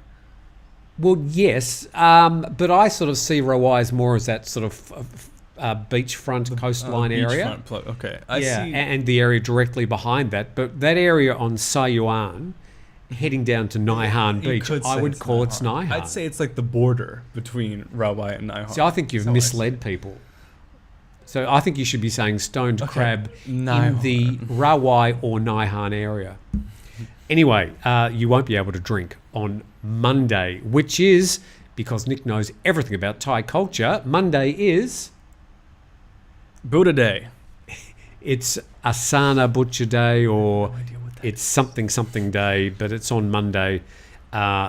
Well, yes, but I sort of see Rawai as more as that sort of beachfront coastline area. Beachfront, okay. I see. And the area directly behind that. But that area on Sayuan, heading down to Naiharn Beach, I would call it's Naiharn. I'd say it's like the border between Rawai and Naiharn. So I think you've misled people. So I think you should be saying Stoned Crab in the Rawai or Naiharn area. Anyway, you won't be able to drink on Monday, which is, because Nick knows everything about Thai culture, Monday is Buddha Day. It's Asana Butcher Day, or it's something day, but it's on Monday.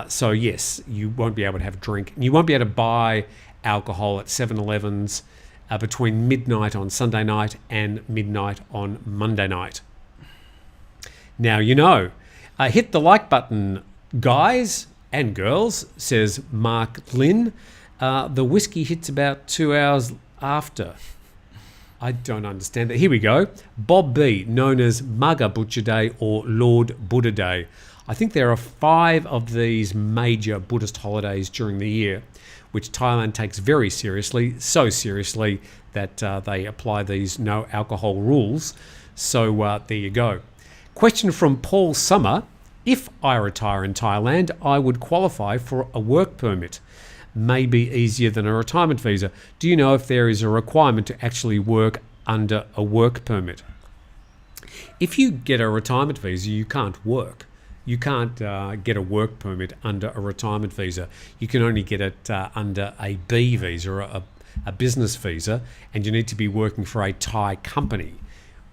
So yes, you won't be able to have a drink. You won't be able to buy alcohol at 7-Elevens between midnight on Sunday night and midnight on Monday night. Now you know. Hit the like button, guys and girls, says Mark Lynn. The whiskey hits about 2 hours after. I don't understand that. Here we go. Bob B, known as Mugger Butcher Day or Lord Buddha Day. I think there are 5 of these major Buddhist holidays during the year, which Thailand takes very seriously, so seriously that they apply these no alcohol rules. So there you go. Question from Paul Summer. If I retire in Thailand, I would qualify for a work permit. Maybe easier than a retirement visa. Do you know if there is a requirement to actually work under a work permit? If you get a retirement visa, you can't work. You can't get a work permit under a retirement visa. You can only get it under a B visa, a business visa, and you need to be working for a Thai company.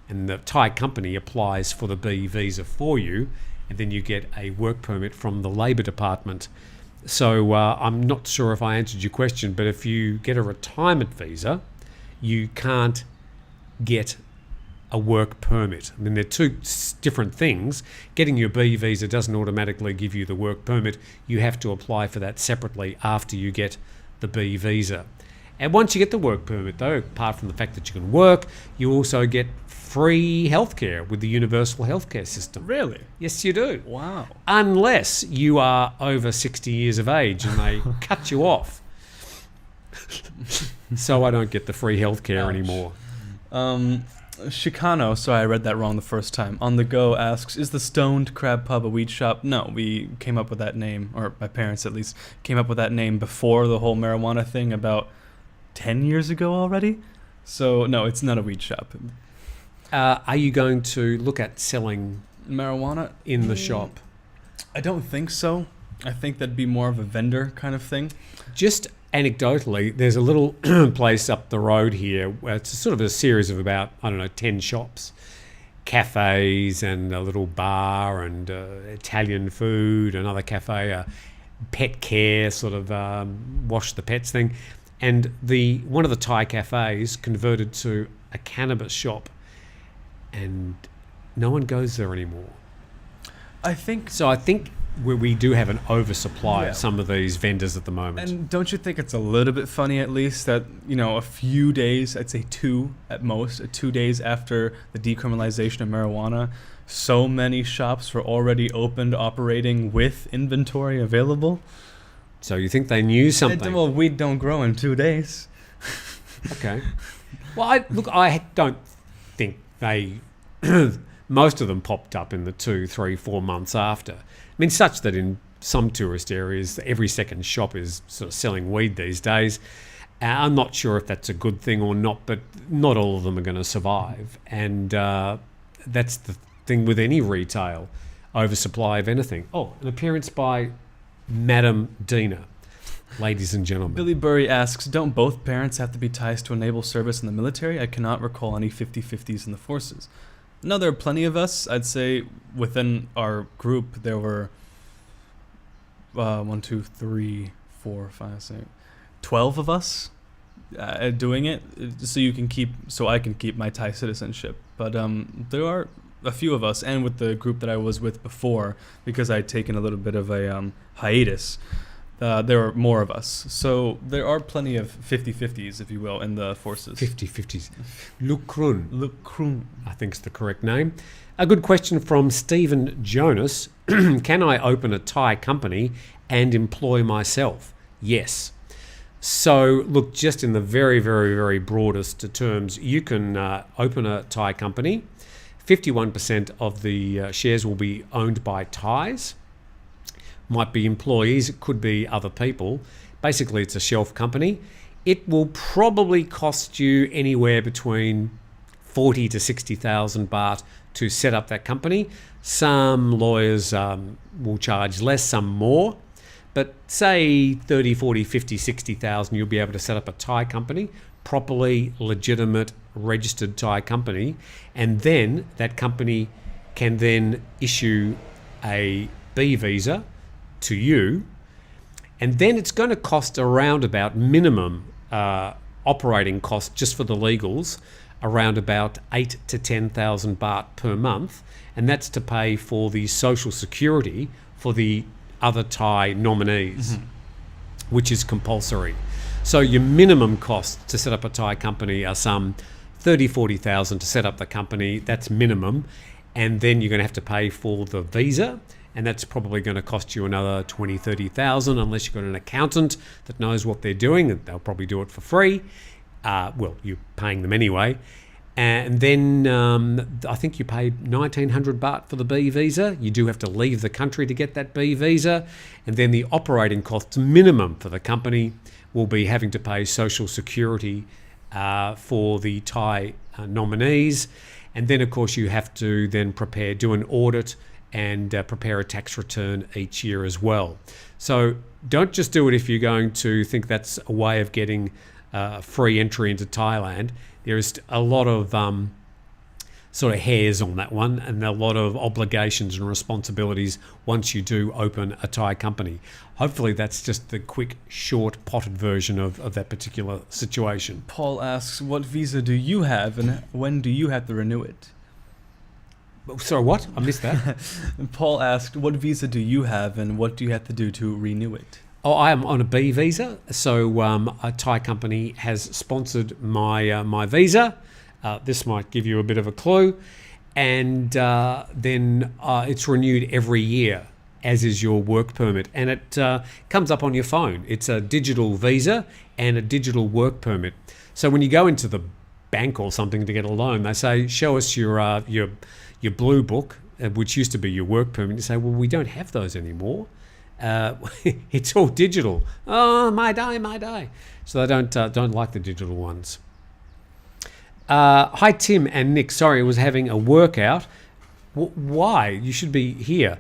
And the Thai company applies for the B visa for you, and then you get a work permit from the Labor Department. So I'm not sure if I answered your question, but if you get a retirement visa, you can't get a work permit. I mean, they're two different things. Getting your B visa doesn't automatically give you the work permit. You have to apply for that separately after you get the B visa. And once you get the work permit, though, apart from the fact that you can work, you also get free healthcare with the universal healthcare system. Really? Yes, you do. Wow. Unless you are over 60 years of age and they cut you off. So I don't get the free healthcare anymore. Chicano, sorry I read that wrong the first time, on the go asks, is the Stoned Crab Pub a weed shop? No, we came up with that name, or my parents at least, came up with that name before the whole marijuana thing about 10 years ago already. So no, it's not a weed shop. Are you going to look at selling marijuana in the shop? I don't think so. I think that'd be more of a vendor kind of thing. Just anecdotally, there's a little place up the road here. It's sort of a series of about, 10 shops, cafes and a little bar and Italian food, another cafe, a pet care sort of wash the pets thing. And one of the Thai cafes converted to a cannabis shop, and no one goes there anymore. I think we do have an oversupply of some of these vendors at the moment. And don't you think it's a little bit funny, at least, that, a few days, I'd say 2 at most, 2 days after the decriminalization of marijuana, so many shops were already opened, operating with inventory available? So you think they knew something? Well, weed don't grow in 2 days. Okay. Well, I don't think they... most of them popped up in the 2, 3, 4 months after. I mean, such that in some tourist areas, every second shop is sort of selling weed these days. I'm not sure if that's a good thing or not, but not all of them are going to survive. And that's the thing with any retail, oversupply of anything. Oh, an appearance by Madam Dina. Ladies and gentlemen. Billy Burry asks, don't both parents have to be Thais to enable service in the military? I cannot recall any 50-50s in the forces. No, there are plenty of us. I'd say within our group there were 1, 2, 3, 4, 5, 6, 12 of us doing it, so I can keep my Thai citizenship. But there are a few of us, and with the group that I was with before, because I'd taken a little bit of a hiatus, there are more of us. So there are plenty of 50-50s, if you will, in the forces. 50-50s. Lukrun, I think is the correct name. A good question from Stephen Jonas. Can I open a Thai company and employ myself? Yes. So look, just in the very, very, very broadest terms, you can open a Thai company. 51% of the shares will be owned by Thais. Might be employees, it could be other people. Basically, it's a shelf company. It will probably cost you anywhere between 40 to 60,000 baht to set up that company. Some lawyers will charge less, some more. But say 30, 40, 50, 60,000, you'll be able to set up a Thai company, properly legitimate registered Thai company, and then that company can then issue a B visa to you, and then it's going to cost around about minimum operating costs just for the legals, around about 8 to 10,000 baht per month, and that's to pay for the social security for the other Thai nominees, which is compulsory. So your minimum costs to set up a Thai company are some 30, 40,000 to set up the company. That's minimum, and then you're going to have to pay for the visa. And that's probably going to cost you another 20, 30,000 unless you've got an accountant that knows what they're doing, and they'll probably do it for free. Well, you're paying them anyway. And then I think you pay 1,900 baht for the B visa. You do have to leave the country to get that B visa. And then the operating costs minimum for the company will be having to pay social security for the Thai nominees. And then, of course, you have to then do an audit and prepare a tax return each year as well. So don't just do it if you're going to think that's a way of getting free entry into Thailand, there is a lot of sort of hairs on that one, and a lot of obligations and responsibilities once you do open a Thai company. Hopefully that's just the quick, short, potted version of that particular situation. Paul asks, what visa do you have and when do you have to renew it? Sorry, what? I missed that. Paul asked, what visa do you have and what do you have to do to renew it? Oh, I am on a B visa, so a Thai company has sponsored my visa. This might give you a bit of a clue. And then it's renewed every year, as is your work permit. And it comes up on your phone. It's a digital visa and a digital work permit. So when you go into the bank or something to get a loan, they say, show us your blue book, which used to be your work permit. You say, well, we don't have those anymore. It's all digital. Oh, my day. So they don't like the digital ones. Hi, Tim and Nick. Sorry, I was having a workout. Why? You should be here.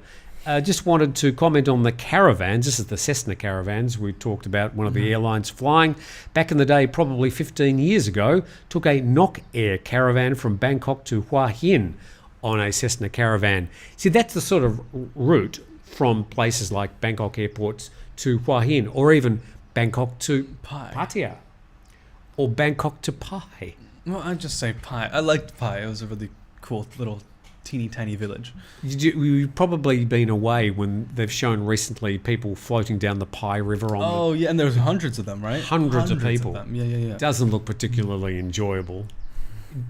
Just wanted to comment on the caravans. This is the Cessna caravans. We talked about one of the airlines flying. Back in the day, probably 15 years ago, took a Nok Air caravan from Bangkok to Hua Hin on a Cessna caravan. See, that's the sort of route from places like Bangkok airports to Hua Hin, or even Bangkok to Pattaya, or Bangkok to Pai. Well, I'd just say Pai. I liked Pai. It was a really cool little teeny tiny village. You've probably been away when they've shown recently people floating down the Pai River on. Oh, yeah, and there's hundreds of them, right? Hundreds of people. Of them. Yeah. Doesn't look particularly enjoyable.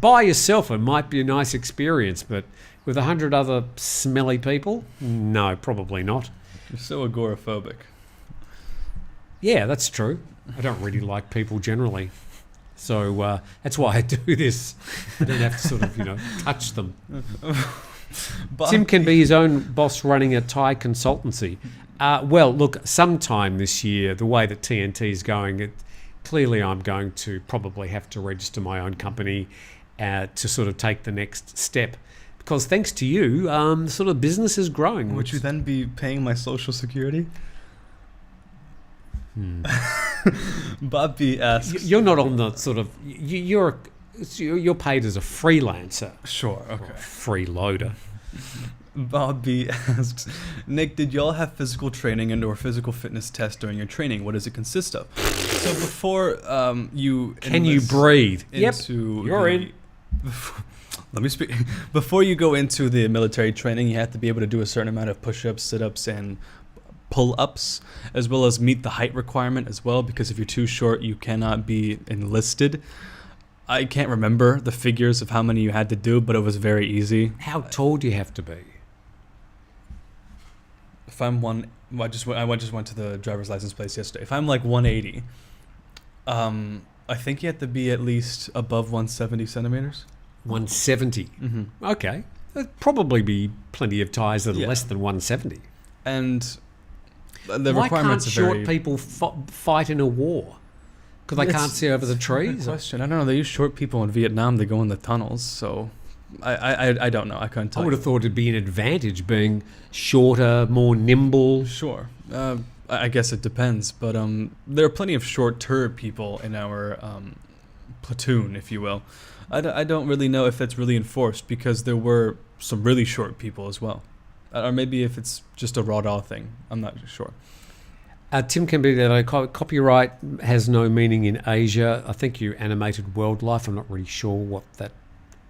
By yourself, it might be a nice experience, but with 100 other smelly people, no, probably not. You're so agoraphobic. Yeah, that's true. I don't really like people generally. So that's why I do this. I don't have to sort of, touch them. Tim can be his own boss running a Thai consultancy. Well, look, sometime this year, the way that TNT is going, clearly I'm going to probably have to register my own company to sort of take the next step. Because thanks to you, sort of business is growing. Would you then be paying my social security? Bobby asks... You're not on the sort of... You're paid as a freelancer. Sure, okay. Or a freeloader. Bobby asks, Nick, did y'all have physical training and or physical fitness tests during your training? What does it consist of? So before you... Can you breathe? Yep, you're in. Let me speak. Before you go into the military training, you have to be able to do a certain amount of push-ups, sit-ups, and pull-ups, as well as meet the height requirement as well, because if you're too short, you cannot be enlisted. I can't remember the figures of how many you had to do, but it was very easy. How tall do you have to be? If I'm I just went to the driver's license place yesterday. If I'm like 180, I think you have to be at least above 170 centimeters. 170. Mm-hmm. Okay, there'd probably be plenty of Thais that are less than 170. And the why requirements can't are short people fight in a war? Because they can't see over the trees. Good question. I don't know. They use short people in Vietnam. They go in the tunnels. So I don't know. I couldn't tell. I would have thought it'd be an advantage being shorter, more nimble. Sure. I guess it depends. But there are plenty of shorter people in our platoon, if you will. I don't really know if that's really enforced, because there were some really short people as well. Or maybe if it's just a raw thing. I'm not sure. Tim can be that copyright has no meaning in Asia. I think you animated wildlife. I'm not really sure what that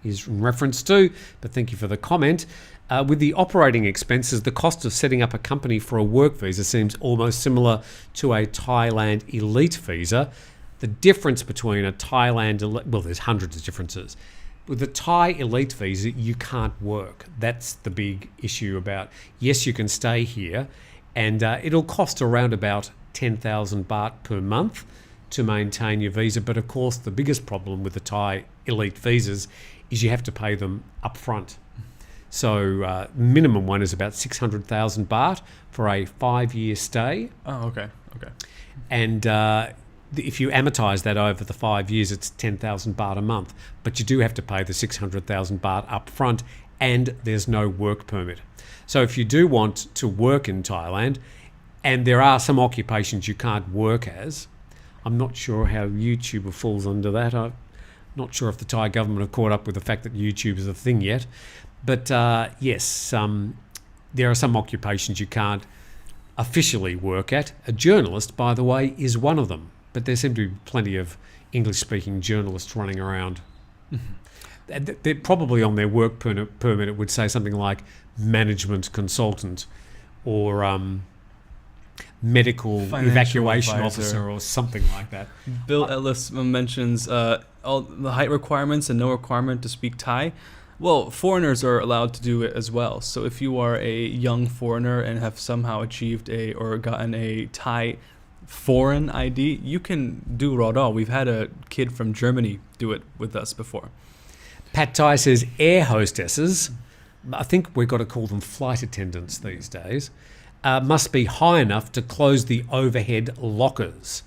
is in reference to, but thank you for the comment. With the operating expenses, the cost of setting up a company for a work visa seems almost similar to a Thailand elite visa. The difference between a Thailand elite, well, there's hundreds of differences. With the Thai elite visa, you can't work. That's the big issue about, yes, you can stay here, and it'll cost around about 10,000 baht per month to maintain your visa. But of course, the biggest problem with the Thai elite visas is you have to pay them up front. So minimum one is about 600,000 baht for a 5-year stay. Oh, okay. And if you amortize that over the 5 years, it's 10,000 baht a month. But you do have to pay the 600,000 baht up front, and there's no work permit. So if you do want to work in Thailand, and there are some occupations you can't work as, I'm not sure how YouTuber falls under that. I'm not sure if the Thai government have caught up with the fact that YouTube is a thing yet. But yes, there are some occupations you can't officially work at. A journalist, by the way, is one of them. But there seem to be plenty of English-speaking journalists running around. They're probably on their work permit it would say something like management consultant or medical Financial evacuation advisor. officer or something like that. Bill Ellis mentions all the height requirements and no requirement to speak Thai. Well, foreigners are allowed to do it as well. So if you are a young foreigner and have somehow achieved or gotten a Thai foreign ID, you can do Rodol. We've had a kid from Germany do it with us before. Pat Thai says air hostesses, I think we've got to call them flight attendants these days, must be high enough to close the overhead lockers.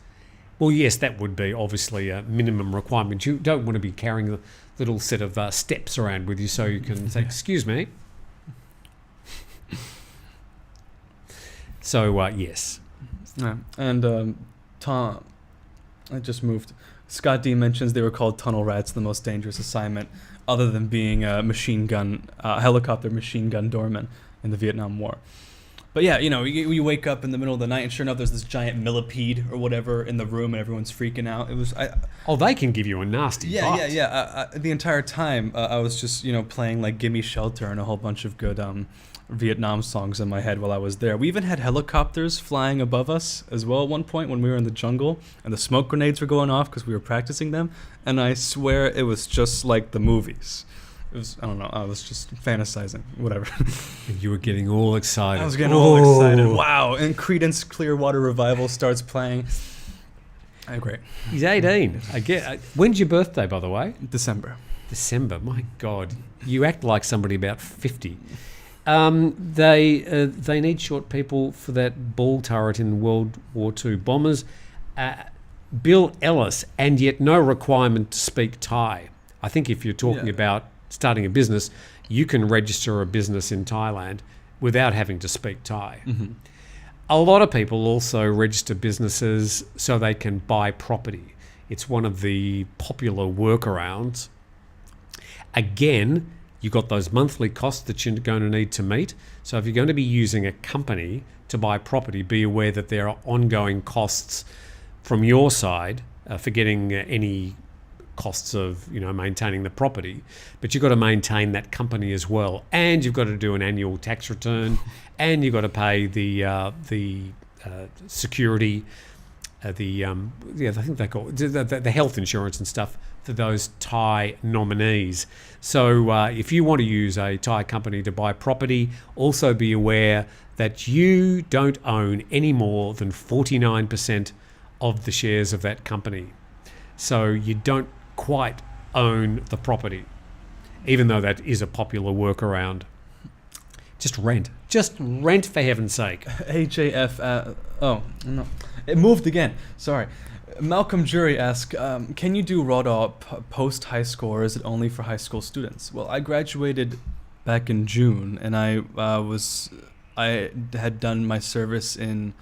Well, yes, that would be obviously a minimum requirement. You don't want to be carrying a little set of steps around with you so you can say, excuse me. So, yes. Yeah. And Tom, I just moved. Scott D mentions they were called tunnel rats, the most dangerous assignment, other than being a helicopter machine gun doorman in the Vietnam War. But yeah, you wake up in the middle of the night and sure enough, there's this giant millipede or whatever in the room and everyone's freaking out. It was they can give you a nasty bite. Yeah. The entire time I was just playing like "Gimme Shelter" and a whole bunch of good Vietnam songs in my head while I was there. We even had helicopters flying above us as well at one point when we were in the jungle, and the smoke grenades were going off because we were practicing them. And I swear it was just like the movies. It was, I don't know, I was just fantasizing, whatever. You were getting all excited. I was getting all excited. Wow. And Creedence Clearwater Revival starts playing. Great. He's 18. When's your birthday, by the way? December. My God. You act like somebody about 50. They need short people for that ball turret in World War II bombers. Bill Ellis, and yet no requirement to speak Thai. I think if you're talking about starting a business, you can register a business in Thailand without having to speak Thai. Mm-hmm. A lot of people also register businesses so they can buy property. It's one of the popular workarounds. Again, you've got those monthly costs that you're going to need to meet. So if you're going to be using a company to buy property, be aware that there are ongoing costs from your side for getting any costs of maintaining the property, but you've got to maintain that company as well, and you've got to do an annual tax return, and you've got to pay the security, I think they call it the health insurance and stuff for those Thai nominees. So if you want to use a Thai company to buy property, also be aware that you don't own any more than 49% of the shares of that company. So you don't quite own the property, even though that is a popular workaround. Just rent for heaven's sake. HAF, oh no, it moved again, sorry. Malcolm Jury asks, can you do RODA post high school, or is it only for high school students? Well, I graduated back in June, and I had done my service in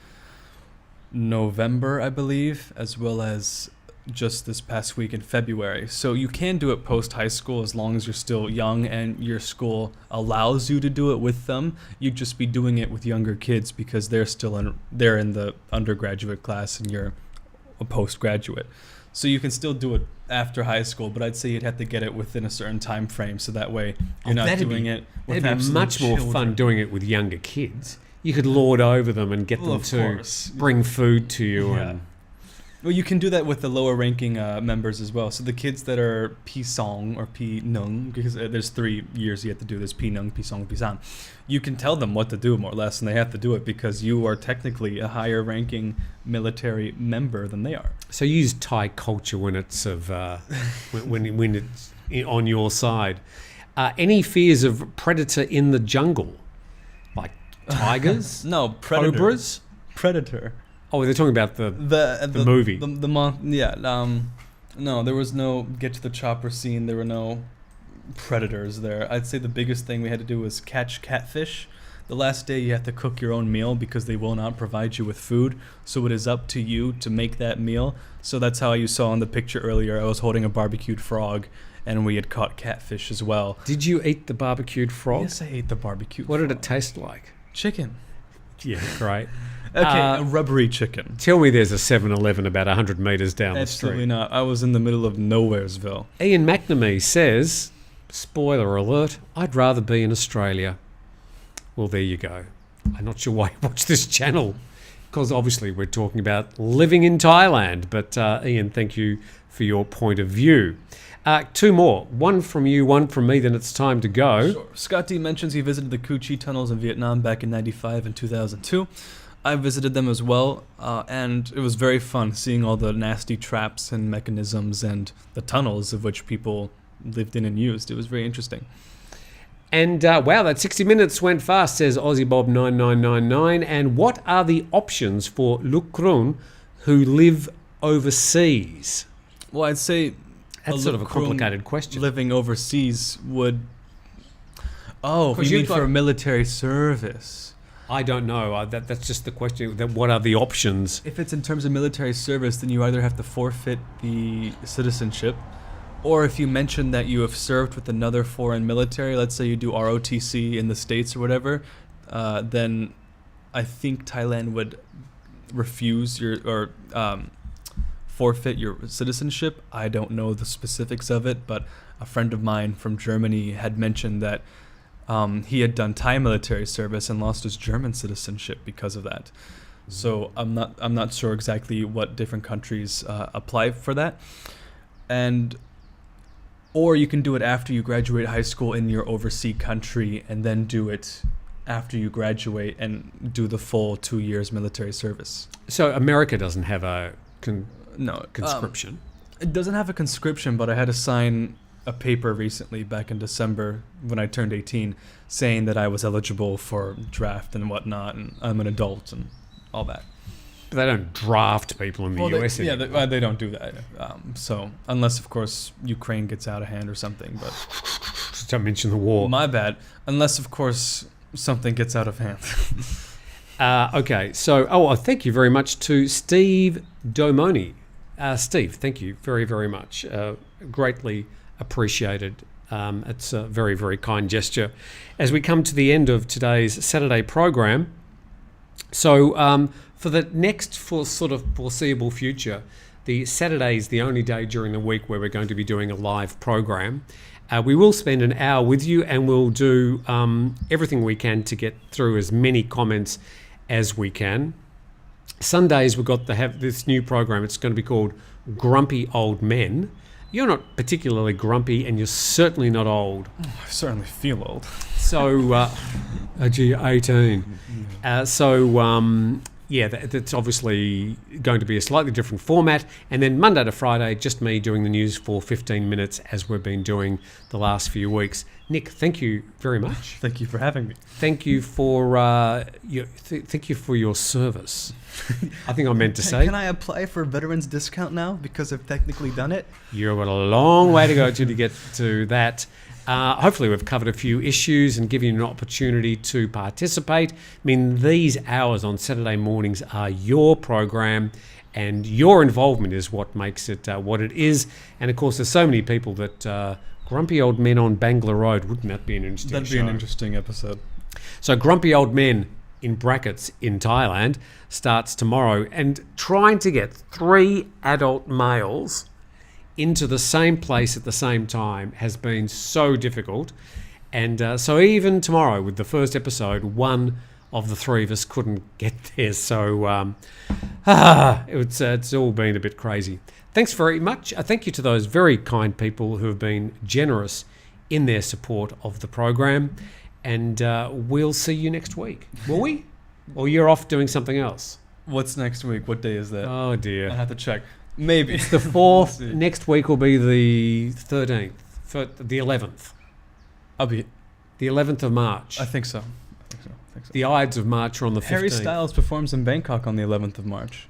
November, I believe, as well as just this past week in February. So you can do it post high school as long as you're still young and your school allows you to do it with them. You'd just be doing it with younger kids because they're still they're in the undergraduate class and you're a postgraduate. So you can still do it after high school, but I'd say you'd have to get it within a certain time frame, so that way you're not doing it with It'd be much more fun doing it with younger kids. You could lord over them and get them to bring food to you. Yeah. Well, you can do that with the lower ranking members as well. So the kids that are Pi Song or Pi Nung, because there's 3 years you have to do this, Pi Nung, Pi Song, Pi San. You can tell them what to do more or less, and they have to do it because you are technically a higher ranking military member than they are. So use Thai culture when it's when it's on your side. Any fears of predator in the jungle, like tigers? No, predator. Cobras? Predator. Oh, they're talking about the movie. No, there was no get to the chopper scene. There were no predators there. I'd say the biggest thing we had to do was catch catfish. The last day you have to cook your own meal because they will not provide you with food. So it is up to you to make that meal. So that's how you saw in the picture earlier. I was holding a barbecued frog, and we had caught catfish as well. Did you eat the barbecued frog? Yes, I ate the barbecued frog. What did it taste like? Chicken. Yeah, great. Okay, a rubbery chicken. Tell me there's a 7-Eleven about 100 metres down the street. Absolutely not. I was in the middle of Nowheresville. Ian McNamee says, spoiler alert, I'd rather be in Australia. Well, there you go. I'm not sure why you watch this channel, because obviously we're talking about living in Thailand. But Ian, thank you for your point of view. 2 more. One from you, one from me, then it's time to go. Sure. Scott D mentions he visited the Cu Chi tunnels in Vietnam back in 95 and 2002. I visited them as well, and it was very fun seeing all the nasty traps and mechanisms and the tunnels of which people lived in and used. It was very interesting. And wow, that 60 minutes went fast, says Aussie Bob 9999. And what are the options for Lukrun who live overseas? Well, I'd say that's sort of a complicated question. Living overseas would... Oh, you mean for military service? I don't know. That's just the question. What are the options? If it's in terms of military service, then you either have to forfeit the citizenship, or if you mention that you have served with another foreign military, let's say you do ROTC in the States or whatever, then I think Thailand would refuse forfeit your citizenship. I don't know the specifics of it, but a friend of mine from Germany had mentioned that he had done Thai military service and lost his German citizenship because of that. So I'm not sure exactly what different countries apply for that, or you can do it after you graduate high school in your overseas country, and then do it after you graduate and do the full 2 years military service. So America doesn't have a conscription. It doesn't have a conscription, but I had to sign a paper recently back in December when I turned 18 saying that I was eligible for draft and whatnot, and I'm an adult and all that. But they don't draft people in the US anymore. They don't do that. So unless, of course, Ukraine gets out of hand or something. But just don't mention the war. My bad. Unless, of course, something gets out of hand. Okay. So, thank you very much to Steve Domoni. Steve, thank you very, very much. Greatly appreciated. It's a very, very kind gesture. As we come to the end of today's Saturday program, so for the next foreseeable future, the Saturday is the only day during the week where we're going to be doing a live program. We will spend an hour with you, and we'll do everything we can to get through as many comments as we can. Sundays, we've got to have this new program. It's going to be called Grumpy Old Men. You're not particularly grumpy, and you're certainly not old. I certainly feel old. So, 18. That's obviously going to be a slightly different format. And then Monday to Friday, just me doing the news for 15 minutes, as we've been doing the last few weeks. Nick, thank you very much. Thank you for having me. Thank you for your service. I think I meant to say. Can I apply for a veterans discount now because I've technically done it? You've got a long way to go till you get to that. Hopefully we've covered a few issues and given you an opportunity to participate. I mean, these hours on Saturday mornings are your program, and your involvement is what makes it what it is. And of course, there's so many people that Grumpy Old Men on Bangla Road, wouldn't that be an interesting show? That'd be an interesting episode. So Grumpy Old Men, in brackets, in Thailand, starts tomorrow, and trying to get 3 adult males into the same place at the same time has been so difficult. And so even tomorrow with the first episode, one of the 3 of us couldn't get there. So it's all been a bit crazy. Thanks very much. Thank you to those very kind people who have been generous in their support of the program. And we'll see you next week. Will we? Or you're off doing something else? What's next week? What day is that? Oh, dear. I have to check. Maybe. It's the 4th. Next week will be the 13th. The 11th. I'll be... The 11th of March. I think so. The Ides of March are on the 15th. Harry Styles performs in Bangkok on the 11th of March.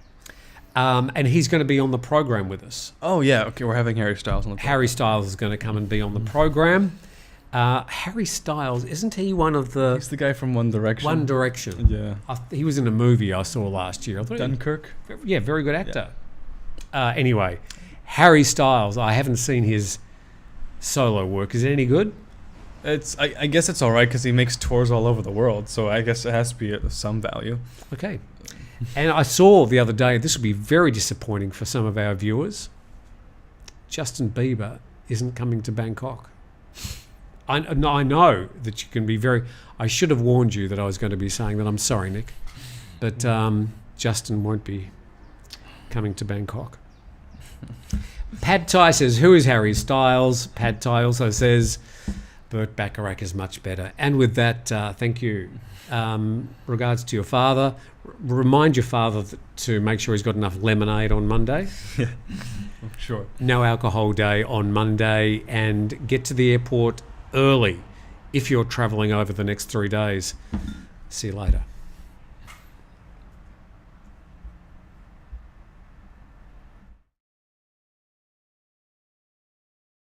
And he's going to be on the program with us. Oh, yeah. Okay, we're having Harry Styles on the program. Harry Styles is going to come and be on the program. Harry Styles, isn't he one of the... He's the guy from One Direction. One Direction. Yeah. He was in a movie I saw last year. I thought Dunkirk? Yeah, very good actor. Yeah. Anyway, Harry Styles, I haven't seen his solo work. Is it any good? I guess it's all right because he makes tours all over the world, so I guess it has to be of some value. Okay. And I saw the other day, this will be very disappointing for some of our viewers, Justin Bieber isn't coming to Bangkok. I know that you can be very... I should have warned you that I was going to be saying that. I'm sorry, Nick. But Justin won't be coming to Bangkok. Pad Thai says, who is Harry Styles? Pad Thai also says... Burt Bacharach is much better. And with that, thank you. Regards to your father. Remind your father to make sure he's got enough lemonade on Monday. Yeah, sure. No alcohol day on Monday, and get to the airport early if you're travelling over the next 3 days. See you later.